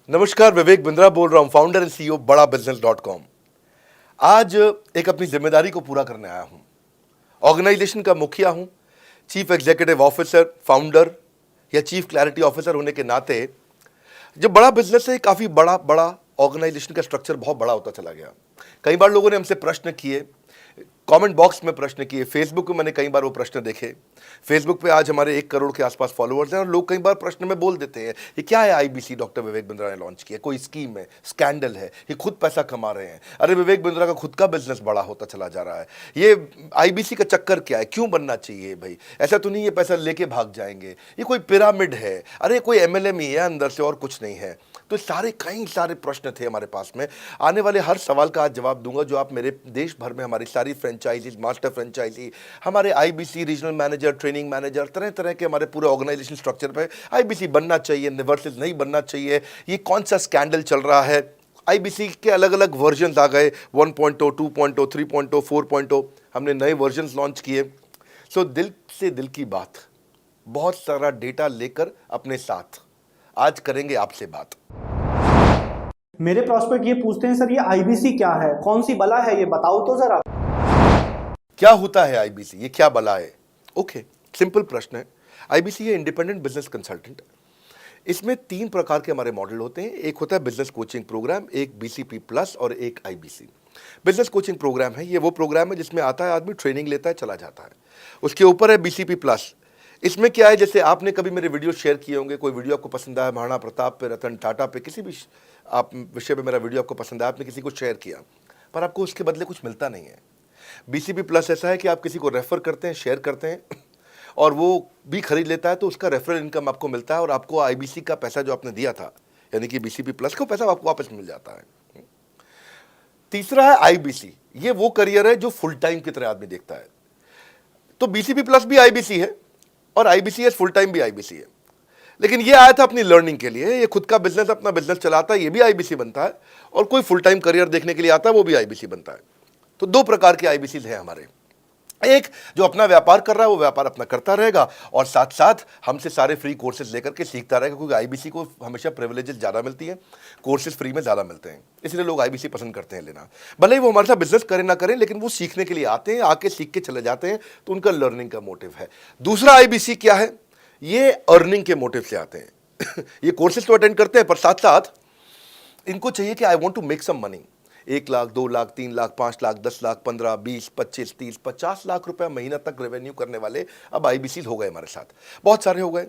नमस्कार, विवेक बिंद्रा बोल रहा हूं, फाउंडर एंड सीईओ बड़ा बिजनेस.com। आज एक अपनी जिम्मेदारी को पूरा करने आया हूं। ऑर्गेनाइजेशन का मुखिया हूं, चीफ एग्जीक्यूटिव ऑफिसर, फाउंडर या चीफ क्लैरिटी ऑफिसर होने के नाते जब बड़ा बिजनेस है, काफी बड़ा बड़ा ऑर्गेनाइजेशन का स्ट्रक्चर बहुत बड़ा होता चला गया। कई बार लोगों ने हमसे प्रश्न किए, कमेंट बॉक्स में प्रश्न किए, फेसबुक पे मैंने कई बार वो प्रश्न देखे। फेसबुक पे आज हमारे 1 करोड़ के आसपास फॉलोअर्स हैं और लोग कई बार प्रश्न में बोल देते हैं, ये क्या है आईबीसी डॉक्टर विवेक बिंद्रा ने लॉन्च किया, कोई स्कीम है, स्कैंडल है, ये खुद पैसा कमा रहे हैं। अरे विवेक बिंद्रा का खुद का बिजनेस बड़ा होता चला जा रहा है, ये आईबीसी का चक्कर क्या है, क्यों बनना चाहिए भाई, ऐसा तो नहीं ये पैसा लेके भाग जाएंगे, ये कोई पिरामिड है, अरे कोई एमएलएम ही है अंदर से और कुछ नहीं है। तो कई सारे प्रश्न थे हमारे पास में। आने वाले हर सवाल का आज जवाब दूंगा जो आप मेरे देश भर में हमारी सारी फ्रेंचाइजीज, मास्टर फ्रेंचाइजी, हमारे IBC regional manager, training manager, तरह तरह के हमारे पूरे ऑर्गेनाइजेशन स्ट्रक्चर पे आईबीसी बनना चाहिए वर्सेस नहीं बनना चाहिए, ये कौन सा स्कैंडल चल रहा है। आईबीसी के अलग अलग वर्जन आ गए, 1.0, 2.0, 3.0, 4.0, हमने नए वर्जन लॉन्च किए। सो दिल से दिल की बात, बहुत सारा डेटा लेकर अपने साथ आज करेंगे आपसे बात। मेरे प्रॉस्पेक्ट ये पूछते हैं, सर ये आईबीसी क्या है, कौन सी बला है, ये बताओ तो जरा। क्या होता है आईबीसी, ये क्या बला है? ओके, सिंपल प्रश्न है। आईबीसी है इंडिपेंडेंट बिजनेस कंसल्टेंट। इसमें 3 प्रकार के हमारे मॉडल होते हैं। एक होता है बिजनेस कोचिंग प्रोग्राम, एक बीसीपी प्लस और एक आईबीसी। बिजनेस कोचिंग प्रोग्राम है, ये वो प्रोग्राम है जिसमें आता है आदमी, ट्रेनिंग लेता है, चला जाता है। उसके ऊपर है बीसीपी प्लस। इसमें क्या है, जैसे आपने कभी मेरे वीडियो शेयर किए होंगे, कोई वीडियो आपको पसंद आया, महाराणा प्रताप पे, रतन टाटा पे, किसी भी आप विषय पे मेरा वीडियो आपको पसंद आया, आपने किसी को शेयर किया, पर आपको उसके बदले कुछ मिलता नहीं है। बीसीपी प्लस ऐसा है कि आप किसी को रेफर करते हैं, शेयर करते हैं और वो भी खरीद लेता है, तो उसका रेफरल इनकम आपको मिलता है और आपको आईबीसी का पैसा जो आपने दिया था, यानी कि बीसीपी प्लस का पैसा आपको वापस मिल जाता है। तीसरा है आईबीसी। ये वो करियर है जो फुल टाइम की तरह आदमी देखता है। तो बीसीपी प्लस भी आईबीसी है और आईबीसी फुल टाइम भी आईबीसी है। लेकिन ये आया था अपनी लर्निंग के लिए, ये खुद का बिजनेस, अपना बिजनेस चलाता है, ये भी आईबीसी बनता है, और कोई फुल टाइम करियर देखने के लिए आता है, वो भी आईबीसी बनता है। तो 2 प्रकार के आईबीसी हैं हमारे। एक जो अपना व्यापार कर रहा है वो व्यापार अपना करता रहेगा और साथ साथ हमसे सारे फ्री कोर्सेज लेकर के सीखता रहेगा, क्योंकि आईबीसी को हमेशा प्रिविलेजेस ज़्यादा मिलती हैं, कोर्सेज फ्री में ज़्यादा मिलते हैं, इसलिए लोग आईबीसी पसंद करते हैं लेना। भले ही वो हमारे साथ बिजनेस करें ना करें, लेकिन वो सीखने के लिए आते हैं, आके सीख के चले जाते हैं, तो उनका लर्निंग का मोटिव है। दूसरा आईबीसी क्या है, ये अर्निंग के मोटिव से आते हैं। ये कोर्सेज तो अटेंड करते हैं, पर साथ साथ इनको चाहिए कि I want to make some money. 1 lakh, 2 lakh, 3 lakh, 5 lakh, 10 lakh, 15, 20, 25, 30, 50 lakh रुपए महीना तक रेवेन्यू करने वाले अब आईबीसी हो गए हमारे साथ, बहुत सारे हो गए।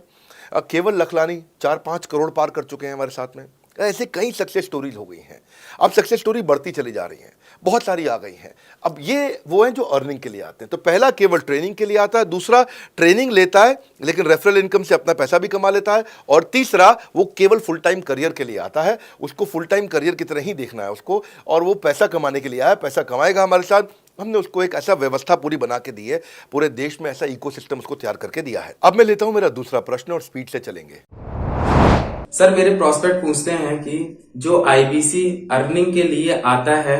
केवल लखलानी 4-5 करोड़ पार कर चुके हैं हमारे साथ में। ऐसे कई सक्सेस स्टोरीज हो गई हैं। अब सक्सेस स्टोरी बढ़ती चली जा रही हैं, बहुत सारी आ गई हैं। अब ये वो हैं जो अर्निंग के लिए आते हैं। तो पहला केवल ट्रेनिंग के लिए आता है, दूसरा ट्रेनिंग लेता है लेकिन रेफरल इनकम से अपना पैसा भी कमा लेता है, और तीसरा वो केवल फुल टाइम करियर के लिए आता है। उसको फुल टाइम करियर की तरह ही देखना है उसको, और वो पैसा कमाने के लिए आया, पैसा कमाएगा हमारे साथ। हमने उसको एक ऐसा व्यवस्था पूरी बना के दी है, पूरे देश में ऐसा इकोसिस्टम उसको तैयार करके दिया है। अब मैं लेता हूं मेरा दूसरा प्रश्न और स्पीड से चलेंगे। सर मेरे प्रोस्पेक्ट पूछते हैं कि जो आईबीसी अर्निंग के लिए आता है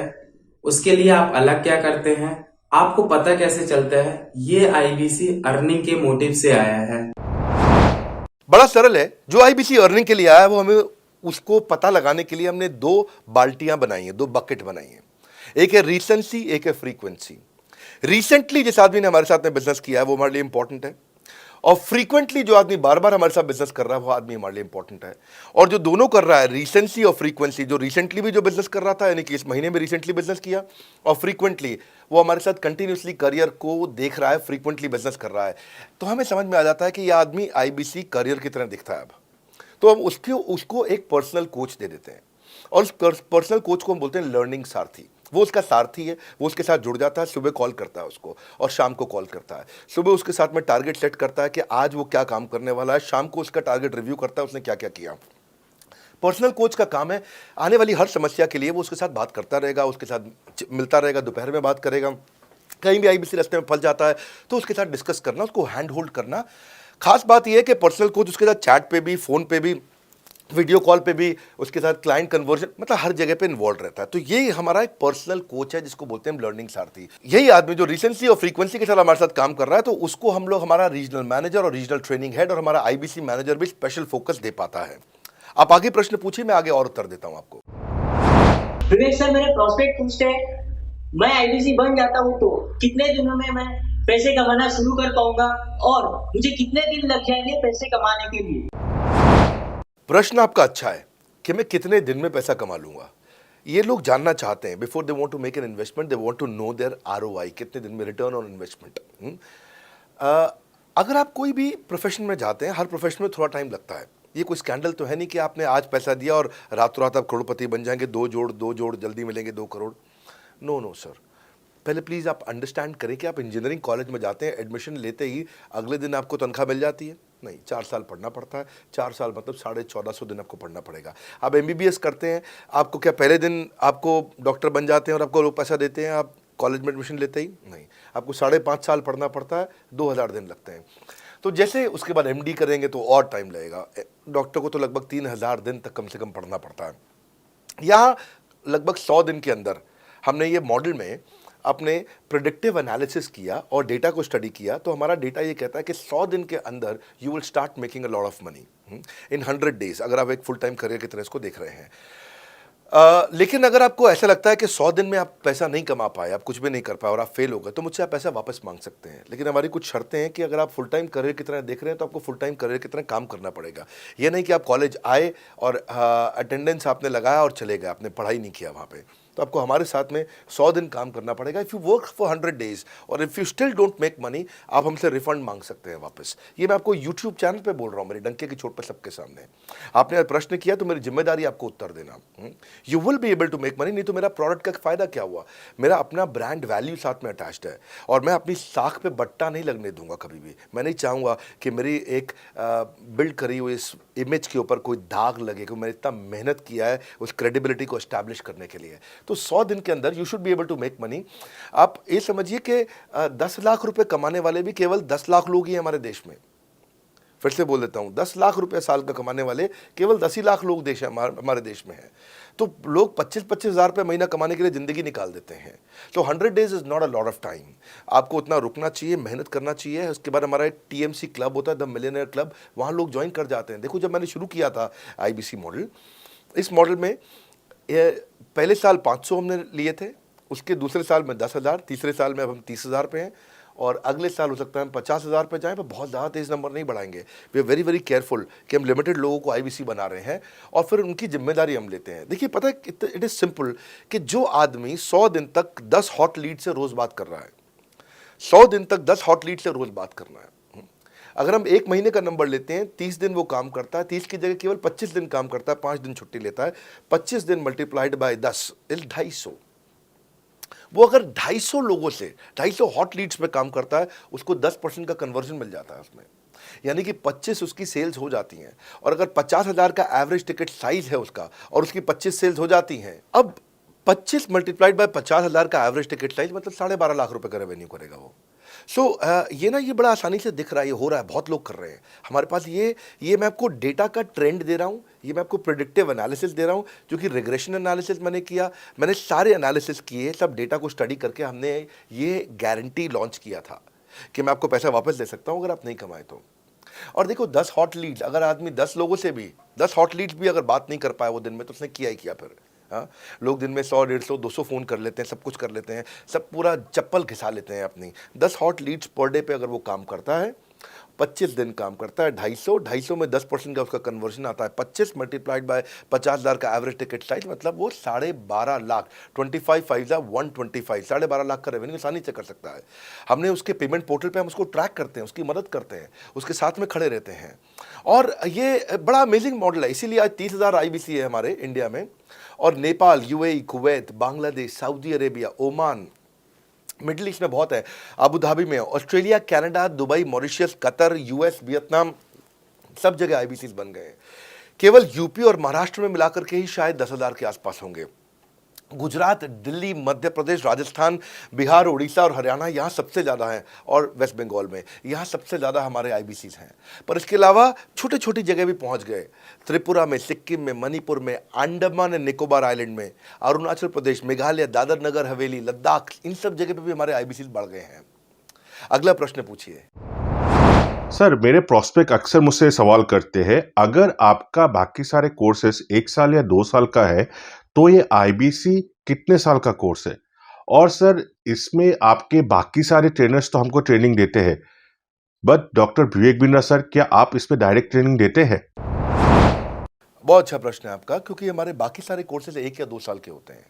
उसके लिए आप अलग क्या करते हैं, आपको पता कैसे चलता है ये आईबीसी अर्निंग के मोटिव से आया है? बड़ा सरल है। जो आईबीसी अर्निंग के लिए आया है वो हमें उसको पता लगाने के लिए हमने 2 बाल्टियां बनाई हैं, 2 बकेट बनाई हैं। एक है रीसेंसी, एक है फ्रीक्वेंसी। रिसेंटली जिस आदमी ने हमारे साथ में बिजनेस किया है वो हमारे लिए इंपॉर्टेंट है, और फ्रीक्वेंटली जो आदमी बार बार हमारे साथ बिजनेस कर रहा है वो आदमी हमारे लिए इंपॉर्टेंट है। और जो दोनों कर रहा है, रिसेंसी और फ्रीक्वेंसी, जो रिसेंटली भी जो बिजनेस कर रहा था, यानी कि इस महीने में रिसेंटली बिजनेस किया, और फ्रीक्वेंटली वो हमारे साथ कंटिन्यूसली करियर को देख रहा है, फ्रीक्वेंटली बिजनेस कर रहा है, तो हमें समझ में आ जाता है कि यह आदमी आईबीसी करियर की तरह दिखता है। अब तो हम उसको एक पर्सनल कोच दे देते हैं, और उस पर्सनल कोच को हम बोलते हैं लर्निंग सारथी। वो उसका सारथी है, वो उसके साथ जुड़ जाता है, सुबह कॉल करता है उसको और शाम को कॉल करता है। सुबह उसके साथ में टारगेट सेट करता है कि आज वो क्या काम करने वाला है, शाम को उसका टारगेट रिव्यू करता है उसने क्या क्या किया। पर्सनल कोच का काम है आने वाली हर समस्या के लिए वो उसके साथ बात करता रहेगा, उसके साथ मिलता रहेगा, दोपहर में बात करेगा। कहीं भी आईबीसी रास्ते में फंस जाता है तो उसके साथ डिस्कस करना, उसको हैंड होल्ड करना। खास बात यह है कि पर्सनल कोच उसके साथ चैट पे भी, फोन पे भी, वीडियो कॉल पे भी, उसके साथ क्लाइंट कन्वर्जन, मतलब हर जगह पे इन्वॉल्व रहता है। तो ये हमारा एक पर्सनल कोच है जिसको बोलते हैं हम लर्निंग सारथी। यही आदमी जो रिसेंसी और फ्रीक्वेंसी के साथ हमारे साथ काम कर रहा है, तो उसको हम लोग हमारा रीजनल मैनेजर और रीजनल ट्रेनिंग हेड और हमारा आईबीसी मैनेजर भी स्पेशल फोकस दे पाता है। आप आगे प्रश्न पूछिए, मैं आगे और उत्तर देता हूं आपको। विवेक सर, मेरे प्रोस्पेक्ट पूछते हैं, मैं आईबीसी बन जाता हूँ तो कितने दिनों में मैं पैसे कमाना शुरू कर पाऊंगा और मुझे कितने दिन लग जाएंगे पैसे कमाने के लिए? प्रश्न आपका अच्छा है कि मैं कितने दिन में पैसा कमा लूंगा। ये लोग जानना चाहते हैं, before they want to make an investment they want to know their ROI, कितने दिन में रिटर्न ऑन इन्वेस्टमेंट। अगर आप कोई भी प्रोफेशन में जाते हैं, हर प्रोफेशन में थोड़ा टाइम लगता है। ये कोई स्कैंडल तो है नहीं कि आपने आज पैसा दिया और रातों रात आप करोड़पति बन जाएंगे, दो जोड़ जल्दी मिलेंगे 2 करोड़। नो सर, पहले प्लीज़ आप अंडरस्टैंड करें कि आप इंजीनियरिंग कॉलेज में जाते हैं, एडमिशन लेते ही अगले दिन आपको तनख्वाह मिल जाती है? नहीं, 4 साल पढ़ना पड़ता है। 4 साल मतलब 1450 दिन आपको पढ़ना पड़ेगा। आप एमबीबीएस करते हैं, आपको क्या पहले दिन आपको डॉक्टर बन जाते हैं और आपको लोग पैसा देते हैं आप कॉलेज में एडमिशन लेते ही? नहीं, आपको 5.5 साल पढ़ना पड़ता है, 2000 दिन लगते हैं। तो जैसे उसके बाद एमडी करेंगे तो और टाइम लगेगा। डॉक्टर को तो लगभग 3000 दिन तक कम से कम पढ़ना पड़ता है। यहाँ लगभग 100 दिन के अंदर हमने ये मॉडल में अपने प्रिडिक्टिव एनालिसिस किया और डेटा को स्टडी किया, तो हमारा डेटा ये कहता है कि 100 दिन के अंदर you will start making a lot of money in 100 days, अगर आप एक फुल टाइम करियर की तरह इसको देख रहे हैं। लेकिन अगर आपको ऐसा लगता है कि 100 दिन में आप पैसा नहीं कमा पाए, आप कुछ भी नहीं कर पाए और आप फेल हो गए, तो मुझसे आप पैसा वापस मांग सकते हैं। लेकिन हमारी कुछ शर्तें हैं कि अगर आप फुल टाइम करियर की तरह देख रहे हैं तो आपको फुल टाइम करियर की तरह काम करना पड़ेगा। ये नहीं कि आप कॉलेज आए और अटेंडेंस आपने लगाया और चले गए, आपने पढ़ाई नहीं किया वहाँ पे। तो आपको हमारे साथ में 100 दिन काम करना पड़ेगा। If you work for 100 days और if you still don't make money, आप हमसे रिफंड मांग सकते हैं वापस। ये मैं आपको यूट्यूब चैनल पे बोल रहा हूँ, मेरे डंके की चोट पे सबके सामने। आपने प्रश्न किया तो मेरी जिम्मेदारी आपको उत्तर देना। You will be able to make money, नहीं तो मेरा प्रोडक्ट का फ़ायदा क्या हुआ? मेरा अपना ब्रांड वैल्यू साथ में अटैच्ड है और मैं अपनी साख पे बट्टा नहीं लगने दूंगा कभी भी। मैं नहीं चाहूँगा कि मेरी एक बिल्ड करी हुई इस इमेज के ऊपर कोई दाग लगे, क्योंकि मैंने इतना मेहनत किया है उस क्रेडिबिलिटी को एस्टैब्लिश करने के लिए। तो 100 दिन के अंदर you should be able to make money. आप ये समझिए कि 10 लाख रुपए कमाने वाले भी केवल 10 लाख लोग ही हैं हमारे देश में। फिर से बोल देता हूं, 10 लाख रुपए साल का कमाने वाले केवल 10 ही लाख लोग हमारे देश में हैं। तो लोग 25-25 हज़ार रुपये महीना कमाने के लिए ज़िंदगी निकाल देते हैं। तो 100 days is not a lot of time. आपको उतना रुकना चाहिए, मेहनत करना चाहिए। उसके बाद हमारा एक टीएमसी क्लब होता है, द मिलियनेयर क्लब, वहाँ लोग ज्वाइन कर जाते हैं। देखो, जब मैंने शुरू किया था आईबीसी मॉडल, इस मॉडल में पहले साल 500 हमने लिए थे, उसके दूसरे साल में 10,000, तीसरे साल में अब हम 30,000 पे हैं और अगले साल हो सकता है हम 50,000 पे जाएं, पर बहुत ज़्यादा तेज़ नंबर नहीं बढ़ाएंगे। We are very very careful कि हम लिमिटेड लोगों को आईबीसी बना रहे हैं और फिर उनकी जिम्मेदारी हम लेते हैं। देखिए, पता है इट इज़ सिंपल कि जो आदमी 100 दिन तक 10 हॉट लीड से रोज़ बात कर रहा है, 100 दिन तक 10 हॉट लीड से रोज़ बात करना है। अगर हम 1 महीने का नंबर लेते हैं, 30 दिन वो काम करता है, 30 की जगह केवल 25 दिन काम करता है, 5 दिन छुट्टी लेता है, 25 दिन मल्टीप्लाइड बाय 10 इज 250। वो अगर 250 लोगों से 250 हॉट लीड्स पे काम करता है, उसको 10% का कन्वर्जन मिल जाता है उसमें, यानी कि 25 उसकी सेल्स हो जाती हैं। और अगर 50,000 का एवरेज टिकट साइज है उसका और उसकी 25 सेल्स हो जाती हैं, अब 25 मल्टीप्लाइड बाय 50,000 का एवरेज टिकट साइज मतलब 12.5 लाख रुपए का रेवेन्यू करेगा वो। ये बड़ा आसानी से दिख रहा है, ये हो रहा है, बहुत लोग कर रहे हैं हमारे पास। ये मैं आपको डेटा का ट्रेंड दे रहा हूँ, ये मैं आपको प्रेडिक्टिव एनालिसिस दे रहा हूँ, जो कि रिग्रेशन एनालिसिस मैंने किया। मैंने सारे एनालिसिस किए, सब डेटा को स्टडी करके हमने ये गारंटी लॉन्च किया था कि मैं आपको पैसा वापस दे सकता हूँ अगर आप नहीं कमाए तो। और देखो, 10 हॉट लीड्स, अगर आदमी 10 लोगों से भी 10 हॉट लीड्स भी अगर बात नहीं कर पाया वो दिन में, तो उसने किया ही किया फिर। हाँ, लोग दिन में 100, 150, 200 फ़ोन कर लेते हैं, सब कुछ कर लेते हैं, सब पूरा चप्पल घिसा लेते हैं अपनी। 10 हॉट लीड्स पर डे पे अगर वो काम करता है, 25 दिन काम करता है, 250 में 10% का उसका कन्वर्जन आता है, 25 मल्टीप्लाइड बाय 50,000 का एवरेज टिकट साइज, मतलब वो 12.5 लाख, 25 5 125, 12.5 लाख का रेवेन्यू आसानी से कर सकता है। हमने उसके पेमेंट पोर्टल पे हम उसको ट्रैक करते हैं, उसकी मदद करते हैं, उसके साथ में खड़े रहते हैं। और ये बड़ा अमेजिंग मॉडल है, इसीलिए आज 30,000 आईबीसी है हमारे इंडिया में। और Nepal, UAE, Kuwait, Bangladesh, Saudi Arabia, Oman, middle east में बहुत है, अबू धाबी में, Australia, Canada, Dubai, Mauritius, Qatar, US, Vietnam, सब जगह आईबीसीज बन गए हैं। केवल यूपी और महाराष्ट्र में मिलाकर के ही शायद 10,000 के आसपास होंगे। गुजरात, दिल्ली, मध्य प्रदेश, राजस्थान, बिहार, उड़ीसा और हरियाणा यहाँ सबसे ज़्यादा हैं, और वेस्ट बंगाल में यहाँ सबसे ज़्यादा हमारे आईबीसीज हैं। पर इसके अलावा छोटी छोटी जगह भी पहुँच गए, त्रिपुरा में, सिक्किम में, मणिपुर में, अंडमान एंड निकोबार आइलैंड में, अरुणाचल प्रदेश, मेघालय, दादर नगर हवेली, लद्दाख, इन सब जगह पे भी हमारे आईबीसीज बढ़ गए हैं। अगला प्रश्न पूछिए। सर मेरे प्रोस्पेक्ट अक्सर मुझसे सवाल करते हैं, अगर आपका बाकी सारे कोर्सेस 1 साल या 2 साल का है तो ये आईबीसी कितने साल का कोर्स है? और सर इसमें आपके बाकी सारे ट्रेनर्स तो हमको ट्रेनिंग देते हैं, but doctor Vivek Bindra sir, क्या आप इसमें डायरेक्ट ट्रेनिंग देते हैं? बहुत अच्छा प्रश्न है आपका, क्योंकि हमारे बाकी सारे कोर्सेज 1 या 2 साल के होते हैं,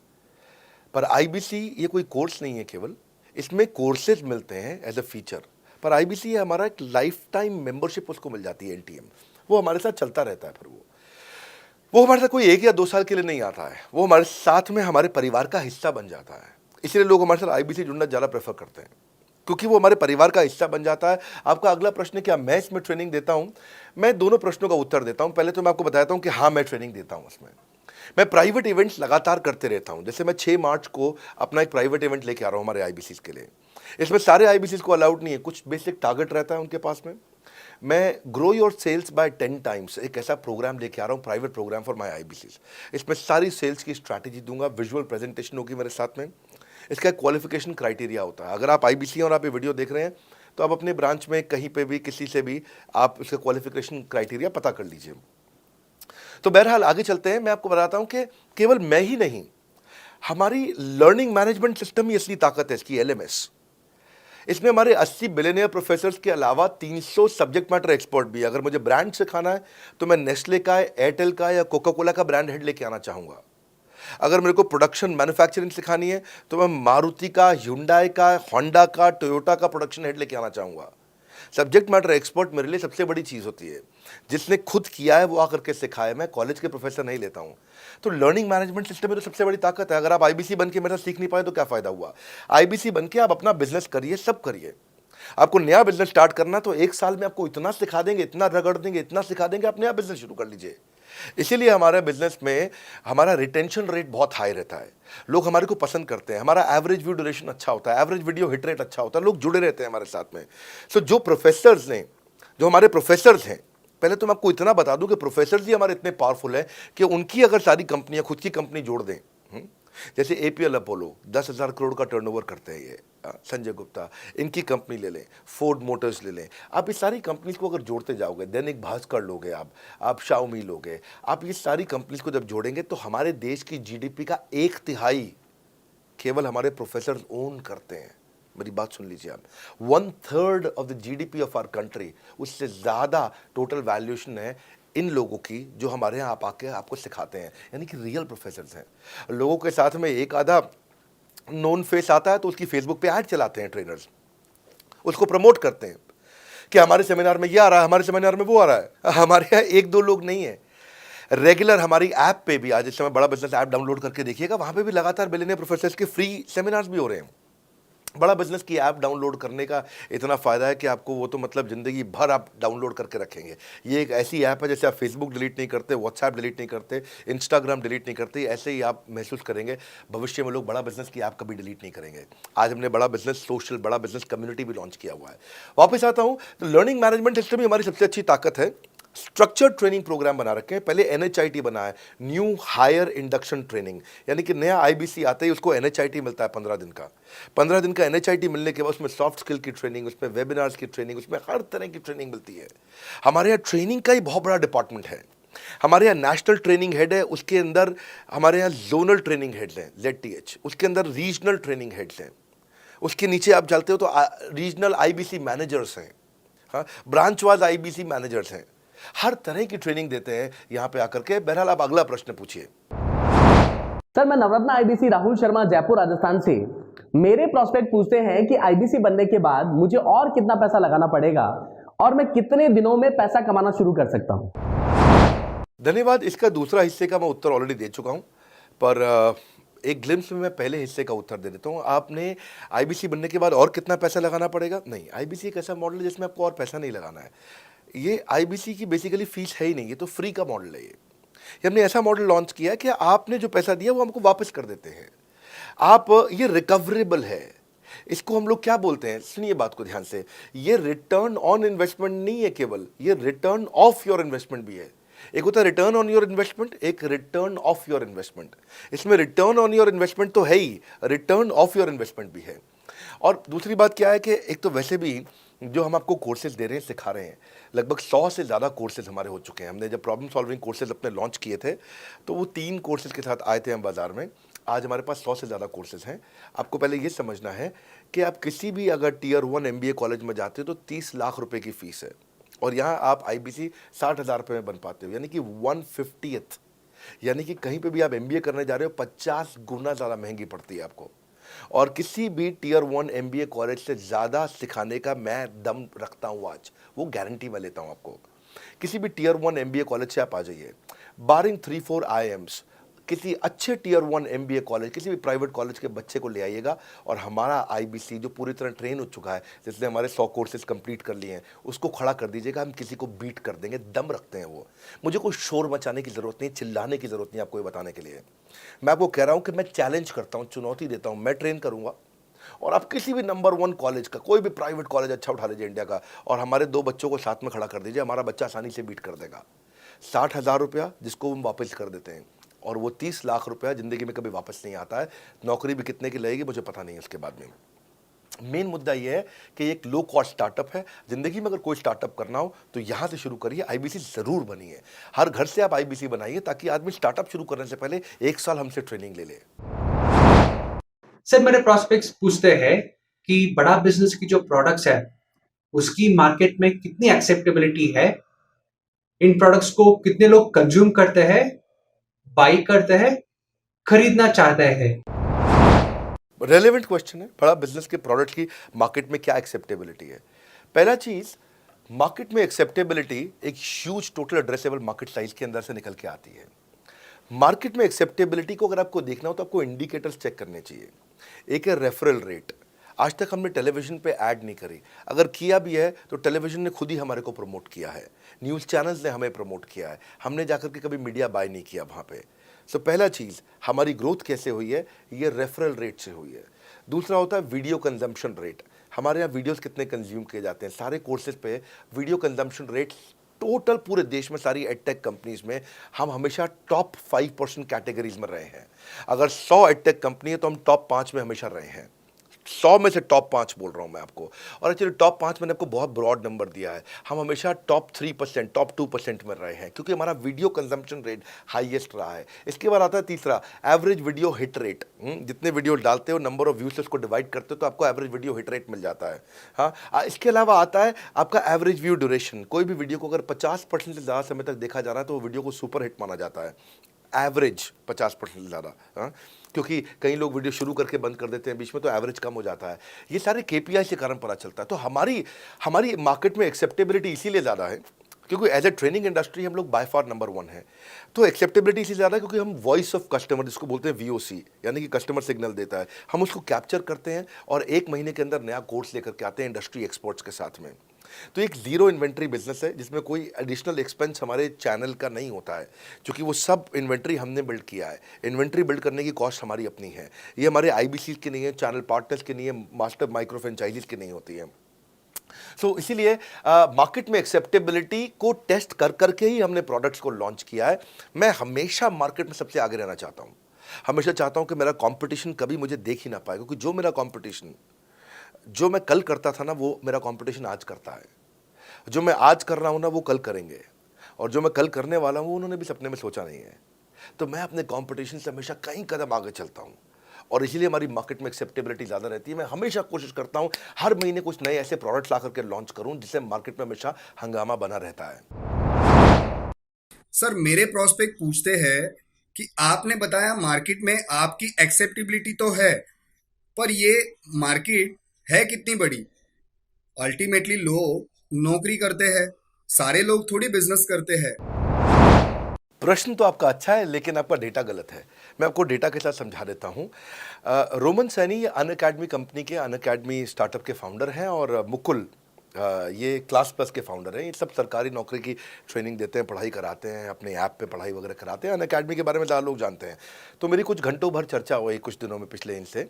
पर आईबीसी ये कोई कोर्स नहीं है केवल, इसमें कोर्सेज मिलते हैं एज अ फीचर। पर आईबीसी हमारा एक लाइफ टाइम मेंबरशिप उसको मिल जाती है, एनटीएम, वो हमारे साथ चलता रहता है। फिर वो हमारे साथ कोई 1 या 2 साल के लिए नहीं आता है, वो हमारे साथ में हमारे परिवार का हिस्सा बन जाता है। इसलिए लोग हमारे साथ आईबीसी जुड़ना ज़्यादा प्रेफर करते हैं, क्योंकि वो हमारे परिवार का हिस्सा बन जाता है। आपका अगला प्रश्न है, क्या मैं इसमें ट्रेनिंग देता हूं? मैं दोनों प्रश्नों का उत्तर देता हूं। पहले तो मैं आपको बताता हूं कि हाँ, मैं ट्रेनिंग देता हूं। इसमें मैं प्राइवेट इवेंट्स लगातार करते रहता हूं। जैसे मैं 6 मार्च को अपना एक प्राइवेट इवेंट लेके आ रहा हूं हमारे आईबीसी के लिए। इसमें सारे आईबीसी को अलाउड नहीं है, कुछ बेसिक टारगेट रहता है उनके पास में। मैं grow your sales by 10 times एक ऐसा प्रोग्राम लेके आ रहा हूँ, private programme for my IBC. इसमें सारी सेल्स की स्ट्रैटेजी दूंगा, विजुअल प्रेजेंटेशन होगी मेरे साथ में। इसका क्वालिफिकेशन क्राइटेरिया होता है। अगर आप आईबीसी और आप ये वीडियो देख रहे हैं तो आप अपने ब्रांच में कहीं पे भी किसी से भी आप इसका क्वालिफिकेशन क्राइटेरिया पता कर लीजिए। तो बहरहाल आगे चलते हैं। मैं आपको बताता हूं कि केवल मैं ही नहीं, हमारी लर्निंग मैनेजमेंट सिस्टम ही असली ताकत है इसकी, एलएमएस। इसमें हमारे 80 बिलियनियर प्रोफेसर्स के अलावा 300 सब्जेक्ट मैटर एक्सपर्ट भी है। अगर मुझे ब्रांड सिखाना है तो मैं नेस्ले का, एयरटेल का या कोका कोला का ब्रांड हेड लेके आना चाहूँगा। अगर मेरे को प्रोडक्शन मैन्युफैक्चरिंग सिखानी है तो मैं मारुति का, ह्युंडई का, होंडा का, टोयोटा का प्रोडक्शन हेड लेके आना चाहूँगा। सब्जेक्ट मैटर एक्सपर्ट मेरे लिए सबसे बड़ी चीज़ होती है। जिसने खुद किया है वो आकर के सिखाए। मैं कॉलेज के प्रोफेसर नहीं लेता हूँ। तो लर्निंग मैनेजमेंट सिस्टम में तो सबसे बड़ी ताकत है। अगर आप आईबीसी बन के मेरे साथ सीख नहीं पाए तो क्या फ़ायदा हुआ? आईबीसी बन के आप अपना बिजनेस करिए, सब करिए। आपको नया बिजनेस स्टार्ट करना तो 1 साल में आपको इतना सिखा देंगे, इतना रगड़ देंगे, इतना सिखा देंगे, आप नया बिजनेस शुरू कर लीजिए। इसीलिए हमारे बिजनेस में हमारा रिटेंशन रेट बहुत हाई रहता है। लोग हमारे को पसंद करते हैं। हमारा एवरेज व्यू ड्यूरेशन अच्छा होता है, एवरेज वीडियो हिट रेट अच्छा होता है, लोग जुड़े रहते हैं हमारे साथ में। सो जो प्रोफेसर्स ने, जो हमारे प्रोफेसर्स हैं, पहले तो मैं आपको इतना बता दूं कि प्रोफेसर्स ही हमारे इतने पावरफुल हैं कि उनकी अगर सारी कंपनियां खुद की कंपनी जोड़ दें, जैसे एपीएल अपोलो 10,000 करोड़ का टर्नओवर करते हैं ये, संजय गुप्ता, इनकी कंपनी ले लें, फोर्ड मोटर्स ले लें, आप इस सारी कंपनीज को अगर जोड़ते जाओगे, दैनिक भास्कर लोगे, आप शाओमी लोगे, आप ये सारी कंपनीज को जब जोड़ेंगे तो हमारे देश की जीडीपी का 1/3 केवल हमारे प्रोफेसर ओन करते हैं। मेरी बात सुन लीजिए आप, 1/3 of the GDP of our country, उससे ज़्यादा टोटल वैल्यूएशन है इन लोगों की जो हमारे यहाँ आप आके आपको सिखाते हैं, यानी कि रियल प्रोफेसर्स हैं। लोगों के साथ में एक आधा नोन फेस आता है तो उसकी फेसबुक पे ऐड चलाते हैं ट्रेनर्स, उसको प्रमोट करते हैं कि हमारे सेमिनार में ये आ रहा है, हमारे सेमिनार में वो आ रहा है। हमारे यहाँ 1-2 लोग नहीं है, रेगुलर हमारी ऐप पे भी, आज इस समय बड़ा बिजनेस ऐप डाउनलोड करके देखिएगा, वहाँ पे भी लगातार बिलियनियर प्रोफेसर्स के फ्री सेमिनार्स भी हो रहे हैं। बड़ा बिजनेस की ऐप डाउनलोड करने का इतना फ़ायदा है कि आपको वो तो मतलब ज़िंदगी भर आप डाउनलोड करके रखेंगे। ये एक ऐसी ऐप है जैसे आप फेसबुक डिलीट नहीं करते, व्हाट्सएप डिलीट नहीं करते, इंस्टाग्राम डिलीट नहीं करते, ऐसे ही आप महसूस करेंगे। भविष्य में लोग बड़ा बिजनेस की ऐप कभी डिलीट नहीं करेंगे। आज हमने बड़ा बिजनेस सोशल, बड़ा बिजनेस कम्युनिटी भी लॉन्च किया हुआ है। वापस आता हूँ तो लर्निंग मैनेजमेंट सिस्टम ही हमारी सबसे अच्छी ताकत है। स्ट्रक्चर्ड ट्रेनिंग प्रोग्राम बना रखे हैं। पहले एनएचआईटी बना है, न्यू हायर इंडक्शन ट्रेनिंग, यानी कि नया आईबीसी आते ही उसको एनएचआईटी मिलता है 15 दिन का। 15 दिन का एनएचआईटी मिलने के बाद उसमें सॉफ्ट स्किल की ट्रेनिंग, उसमें वेबिनार्स की ट्रेनिंग, उसमें हर तरह की ट्रेनिंग मिलती है। हमारे यहाँ ट्रेनिंग का ही बहुत बड़ा डिपार्टमेंट है। हमारे यहाँ नेशनल ट्रेनिंग हेड है, उसके अंदर हमारे यहाँ जोनल ट्रेनिंग हेड्स हैं, ZTH, उसके अंदर रीजनल ट्रेनिंग हेड्स हैं, उसके नीचे आप चलते हो तो रीजनल आईबीसी मैनेजर्स हैं, हाँ, ब्रांच वाइज आईबीसी मैनेजर्स हैं। हर तरह की ट्रेनिंग देते हैं यहाँ पे आकर के। बहरहाल आप अगला प्रश्न पूछिए। सर मैं नवरत्न आईबीसी राहुल शर्मा, जयपुर राजस्थान से। मेरे प्रोस्पेक्ट पूछते हैं कि आईबीसी बनने के बाद मुझे और कितना पैसा लगाना पड़ेगा और मैं कितने दिनों में पैसा कमाना शुरू कर सकता हूं? धन्यवाद। इसका दूसरा हिस्से का मैं उत्तर ऑलरेडी दे चुका हूं, पर एक ग्लिम्स में मैं पहले हिस्से का उत्तर दे देता हूं। आपने आईबीसी बनने के बाद और कितना पैसा लगाना पड़ेगा? नहीं, आईबीसी एक ऐसा मॉडल है जिसमें आपको और पैसा नहीं लगाना है। ये आईबीसी की बेसिकली फीस है ही नहीं, ये तो फ्री का मॉडल है। ये हमने ऐसा मॉडल लॉन्च किया कि आपने जो पैसा दिया वो हमको वापस कर देते हैं आप। ये रिकवरेबल है। इसको हम लोग क्या बोलते हैं, सुनिए बात को ध्यान से, ये रिटर्न ऑन इन्वेस्टमेंट नहीं है केवल, ये रिटर्न ऑफ योर इन्वेस्टमेंट भी है। एक होता है रिटर्न ऑन योर इन्वेस्टमेंट, एक रिटर्न ऑफ योर इन्वेस्टमेंट। इसमें रिटर्न ऑन योर इन्वेस्टमेंट तो है ही, रिटर्न ऑफ योर इन्वेस्टमेंट भी है। और दूसरी बात क्या है कि एक तो वैसे भी जो हम आपको कोर्सेज दे रहे हैं, सिखा रहे हैं, लगभग 100 से ज़्यादा कोर्सेज हमारे हो चुके हैं। हमने जब प्रॉब्लम सॉल्विंग कोर्सेज अपने लॉन्च किए थे तो वो 3 कोर्सेज के साथ आए थे हम बाज़ार में। आज हमारे पास 100 से ज़्यादा कोर्सेज हैं। आपको पहले ये समझना है कि आप किसी भी अगर टियर 1 MBA कॉलेज में जाते हो तो 30 लाख रुपए की फ़ीस है, और यहाँ आप IBC 60,000 रुपये में बन पाते हो, यानी कि 1/50th। यानी कि कहीं पे भी आप MBA करने जा रहे हो 50 गुना ज़्यादा महंगी पड़ती है आपको। और किसी भी टियर 1 MBA कॉलेज से ज़्यादा सिखाने का मैं दम रखता हूँ आज, वो गारंटी मैं लेता हूँ आपको। किसी भी टियर 1 MBA कॉलेज से आप आ जाइए, बारिंग 3-4 IIMs, किसी अच्छे टियर 1 MBA कॉलेज, किसी भी प्राइवेट कॉलेज के बच्चे को ले आइएगा, और हमारा IBC जो पूरी तरह ट्रेन हो चुका है, जिसने हमारे 100 कोर्सेज कंप्लीट कर लिए हैं, उसको खड़ा कर दीजिएगा, हम किसी को बीट कर देंगे। दम रखते हैं वो। मुझे कोई शोर मचाने की ज़रूरत नहीं, चिल्लाने की ज़रूरत नहीं आपको ये बताने के लिए। मैं आपको कह रहा हूँ कि मैं चैलेंज करता हूँ, चुनौती देता हूँ, मैं ट्रेन करूँगा, और आप किसी भी नंबर 1 कॉलेज का, कोई भी प्राइवेट कॉलेज अच्छा उठा लीजिए इंडिया का, और हमारे 2 बच्चों को साथ में खड़ा कर दीजिए, हमारा बच्चा आसानी से बीट कर देगा। 60,000 रुपया जिसको हम वापस कर देते हैं, और वो 30 लाख रुपया ज़िंदगी में कभी वापस नहीं आता है। नौकरी भी कितने की लगेगी मुझे पता नहीं है उसके बाद में। मेन मुद्दा ये है कि एक लो कॉस्ट स्टार्टअप है। ज़िंदगी में अगर कोई स्टार्टअप करना हो तो यहाँ से शुरू करिए, IBC ज़रूर बनिए। हर घर से आप IBC बनाइए, ताकि आदमी स्टार्टअप शुरू करने से पहले 1 साल हमसे ट्रेनिंग ले ले। सर, मेरे प्रोस्पेक्ट्स पूछते हैं कि बड़ा बिजनेस की जो प्रोडक्ट्स है उसकी मार्केट में कितनी एक्सेप्टेबिलिटी है, इन प्रोडक्ट्स को कितने लोग कंज्यूम करते हैं, बाई करते हैं, खरीदना चाहते हैं। रेलेवेंट क्वेश्चन है। बड़ा बिजनेस के प्रोडक्ट की मार्केट में क्या एक्सेप्टेबिलिटी है? पहला चीज़, मार्केट में एक्सेप्टेबिलिटी एक huge total addressable market size के अंदर से निकल के आती है। मार्केट में एक्सेप्टेबिलिटी को अगर आपको देखना हो तो आपको इंडिकेटर्स चेक करने चाहिए। एक है रेफरल रेट। आज तक हमने टेलीविजन पे ऐड नहीं करी, अगर किया भी है तो टेलीविजन ने खुद ही हमारे को प्रमोट किया है, न्यूज़ चैनल्स ने हमें प्रमोट किया है, हमने जाकर के कभी मीडिया बाय नहीं किया वहाँ पे। सो पहला चीज़, हमारी ग्रोथ कैसे हुई है, ये रेफरल रेट से हुई है। दूसरा होता है वीडियो कंजम्पशन रेट। हमारे यहाँ वीडियोस कितने कंज्यूम किए जाते हैं, सारे कोर्सेज पे वीडियो कंजम्पशन रेट टोटल पूरे देश में सारी एडटेक कंपनीज में हम हमेशा टॉप 5% कैटेगरीज में रहे हैं। अगर 100 एडटेक कंपनी है तो हम टॉप 5 में हमेशा रहे हैं। 100 में से टॉप 5 बोल रहा हूं मैं आपको, और एक्चुअली टॉप 5 मैंने आपको बहुत ब्रॉड नंबर दिया है। हम हमेशा टॉप 3%, टॉप 2% में रहे हैं, क्योंकि हमारा वीडियो कंजम्पशन रेट हाईएस्ट रहा है। इसके बाद आता है तीसरा, एवरेज वीडियो हिट रेट। जितने वीडियो डालते हो, नंबर ऑफ व्यूज से उसको डिवाइड करते हो तो आपको एवरेज वीडियो हिट रेट मिल जाता है। हाँ, इसके अलावा आता है आपका एवरेज व्यू ड्यूरेशन। कोई भी वीडियो को अगर 50% से ज़्यादा समय तक देखा जा रहा है तो वो वीडियो को सुपर हिट माना जाता है। एवरेज 50% से ज़्यादा, क्योंकि कई लोग वीडियो शुरू करके बंद कर देते हैं बीच में, तो एवरेज कम हो जाता है। ये सारे KPI के कारण पता चलता है। तो हमारी मार्केट में एक्सेप्टेबिलिटी इसीलिए ज़्यादा है क्योंकि एज ए ट्रेनिंग इंडस्ट्री हम लोग बाय फार नंबर 1 है। तो एक्सेप्टेबिलिटी इसी ज़्यादा है क्योंकि हम वॉइस ऑफ कस्टमर, जिसको बोलते हैं VOC, यानी कि कस्टमर सिग्नल देता है, हम उसको कैप्चर करते हैं और 1 महीने के अंदर नया कोर्स लेकर के आते हैं इंडस्ट्री एक्सपर्ट्स के साथ में। तो एक जीरो इन्वेंट्री बिजनेस है जिसमें कोई एडिशनल एक्सपेंस हमारे चैनल का नहीं होता है, क्योंकि वो सब इन्वेंट्री हमने बिल्ड किया है। इन्वेंट्री बिल्ड करने की कॉस्ट हमारी अपनी है। ये हमारे IBC की नहीं है, चैनल पार्टनर्स की नहीं है, मास्टर माइक्रो फ्रेंचाइजीज की नहीं होती है। सो इसीलिए मार्केट में एक्सेप्टेबिलिटी को टेस्ट कर करके ही हमने प्रोडक्ट्स को लॉन्च किया है। मैं हमेशा मार्केट में सबसे आगे रहना चाहता हूँ। हमेशा चाहता हूँ कि मेरा कंपटीशन कभी मुझे देख ही ना पाए, क्योंकि जो मैं कल करता था ना, वो मेरा कंपटीशन आज करता है। जो मैं आज कर रहा हूँ ना, वो कल करेंगे, और जो मैं कल करने वाला हूँ उन्होंने भी सपने में सोचा नहीं है। तो मैं अपने कंपटीशन से हमेशा कई कदम आगे चलता हूँ, और इसीलिए हमारी मार्केट में एक्सेप्टेबिलिटी ज़्यादा रहती है। मैं हमेशा कोशिश करता हूँ हर महीने कुछ नए ऐसे प्रोडक्ट्स ला करके लॉन्च करूँ जिससे मार्केट में हमेशा हंगामा बना रहता है। सर, मेरे प्रोस्पेक्ट पूछते हैं कि आपने बताया मार्केट में आपकी एक्सेप्टेबिलिटी तो है, पर ये मार्केट है कितनी बड़ी? अल्टीमेटली लोग नौकरी करते हैं, सारे लोग थोड़ी बिजनेस करते हैं। प्रश्न तो आपका अच्छा है, लेकिन आपका डेटा गलत है। मैं आपको डेटा के साथ समझा देता हूँ। रोमन सैनी अनअकैडमी कंपनी के, अनअकैडमी स्टार्टअप के फाउंडर हैं, और मुकुल ये क्लास प्लस के फाउंडर हैं। ये सब सरकारी नौकरी की ट्रेनिंग देते हैं, पढ़ाई कराते हैं, अपने ऐप पे पढ़ाई वगैरह कराते हैं। अनअकैडमी के बारे में ज़्यादा लोग जानते हैं। तो मेरी कुछ घंटों भर चर्चा हुई कुछ दिनों में पिछले इनसे।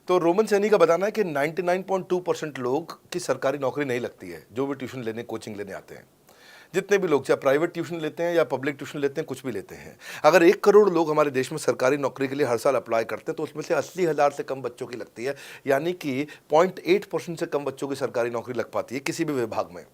तो रोमन सैनी का बताना है कि 99.2% लोग की सरकारी नौकरी नहीं लगती है, जो भी ट्यूशन लेने, कोचिंग लेने आते हैं। जितने भी लोग चाहे प्राइवेट ट्यूशन लेते हैं या पब्लिक ट्यूशन लेते हैं, कुछ भी लेते हैं, अगर 1 करोड़ लोग हमारे देश में सरकारी नौकरी के लिए हर साल अप्लाई करते हैं तो उसमें से 80,000 से कम बच्चों की लगती है, यानी कि 0.8% से कम बच्चों की सरकारी नौकरी लग पाती है किसी भी विभाग में।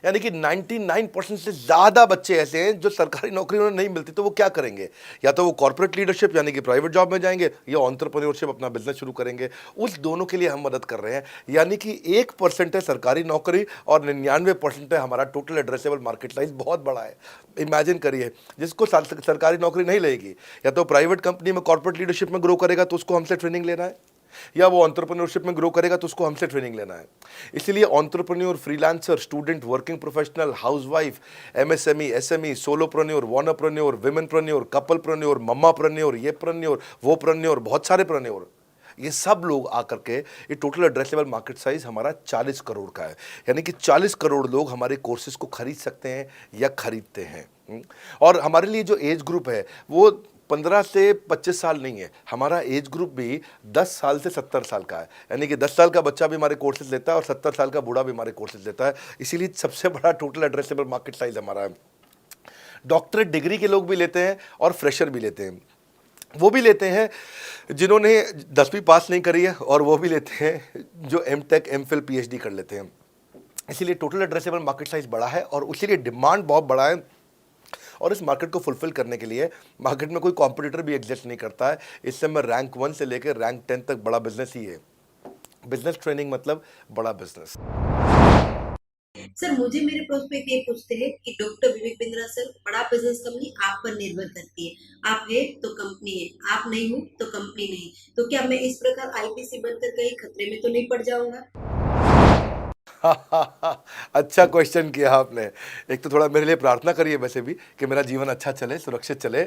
यानी कि 99% से ज़्यादा बच्चे ऐसे हैं जो सरकारी नौकरी उन्हें नहीं मिलती, तो वो क्या करेंगे? या तो वो कॉर्पोरेट लीडरशिप यानी कि प्राइवेट जॉब में जाएंगे या एंटरप्रेन्योरशिप अपना बिजनेस शुरू करेंगे। उस दोनों के लिए हम मदद कर रहे हैं, यानी कि 1% है सरकारी नौकरी और 99% है हमारा टोटल एड्रेसेबल मार्केट साइज। बहुत बड़ा है। इमेजिन करिए, जिसको सरकारी नौकरी नहीं लगेगी, या तो प्राइवेट कंपनी में कॉर्पोरेट लीडरशिप में ग्रो करेगा तो उसको हमसे ट्रेनिंग लेना है, या वो एंटरप्रेन्योरशिप में ग्रो करेगा तो उसको हमसे ट्रेनिंग लेना है। इसलिए entrepreneur, freelancer, student, working professional, housewife, MSME, SME, solopreneur, wannapreneur, womenpreneur, couplepreneur, mommapreneur, ये प्रेन्योर, वो प्रेन्योर, बहुत सारे प्रेन्योर, ये सब लोग आकर के ये टोटल एड्रेसेबल मार्केट साइज हमारा 40 करोड़ का है। यानी कि 40 करोड़ लोग हमारे कोर्सेज को खरीद सकते हैं या खरीदते हैं। और हमारे लिए जो एज ग्रुप है वो 15 से 25 साल नहीं है, हमारा एज ग्रुप भी 10 साल से 70 साल का है। यानी कि 10 साल का बच्चा भी हमारे कोर्सेज लेता है और 70 साल का बूढ़ा भी हमारे कोर्सेज लेता है। इसीलिए सबसे बड़ा टोटल एड्रेसेबल मार्केट साइज हमारा है। डॉक्टरेट डिग्री के लोग भी लेते हैं और फ्रेशर भी लेते हैं। वो भी लेते हैं जिन्होंने 10वीं पास नहीं करी है, और वो भी लेते हैं जो एमटेक, एमफिल, पीएचडी कर लेते हैं। इसीलिए टोटल एड्रेसेबल मार्केट साइज बड़ा है और उसीलिए डिमांड बहुत बड़ा है। और इस मार्केट को फुलफिल करने के लिए मार्केट में कोई कॉम्पिटिटर भी एग्जिस्ट नहीं करता है। इस समय रैंक 1 से लेकर रैंक 10 तक बड़ा बिजनेस ही है। बिजनेस ट्रेनिंग मतलब बड़ा बिजनेस। सर, मुझे मेरे प्रोस्पेक्ट ये पूछते हैं कि डॉक्टर विवेक बिंद्रा सर, बड़ा बिजनेस कंपनी आप पर निर्भर करती है। आप है तो कंपनी है, आप नहीं हो तो कंपनी नहीं। तो क्या मैं इस प्रकार आईपीसी बनकर कहीं खतरे में तो नहीं पड़ जाऊंगा? अच्छा क्वेश्चन किया आपने। एक तो थोड़ा मेरे लिए प्रार्थना करिए वैसे भी कि मेरा जीवन अच्छा चले, सुरक्षित चले,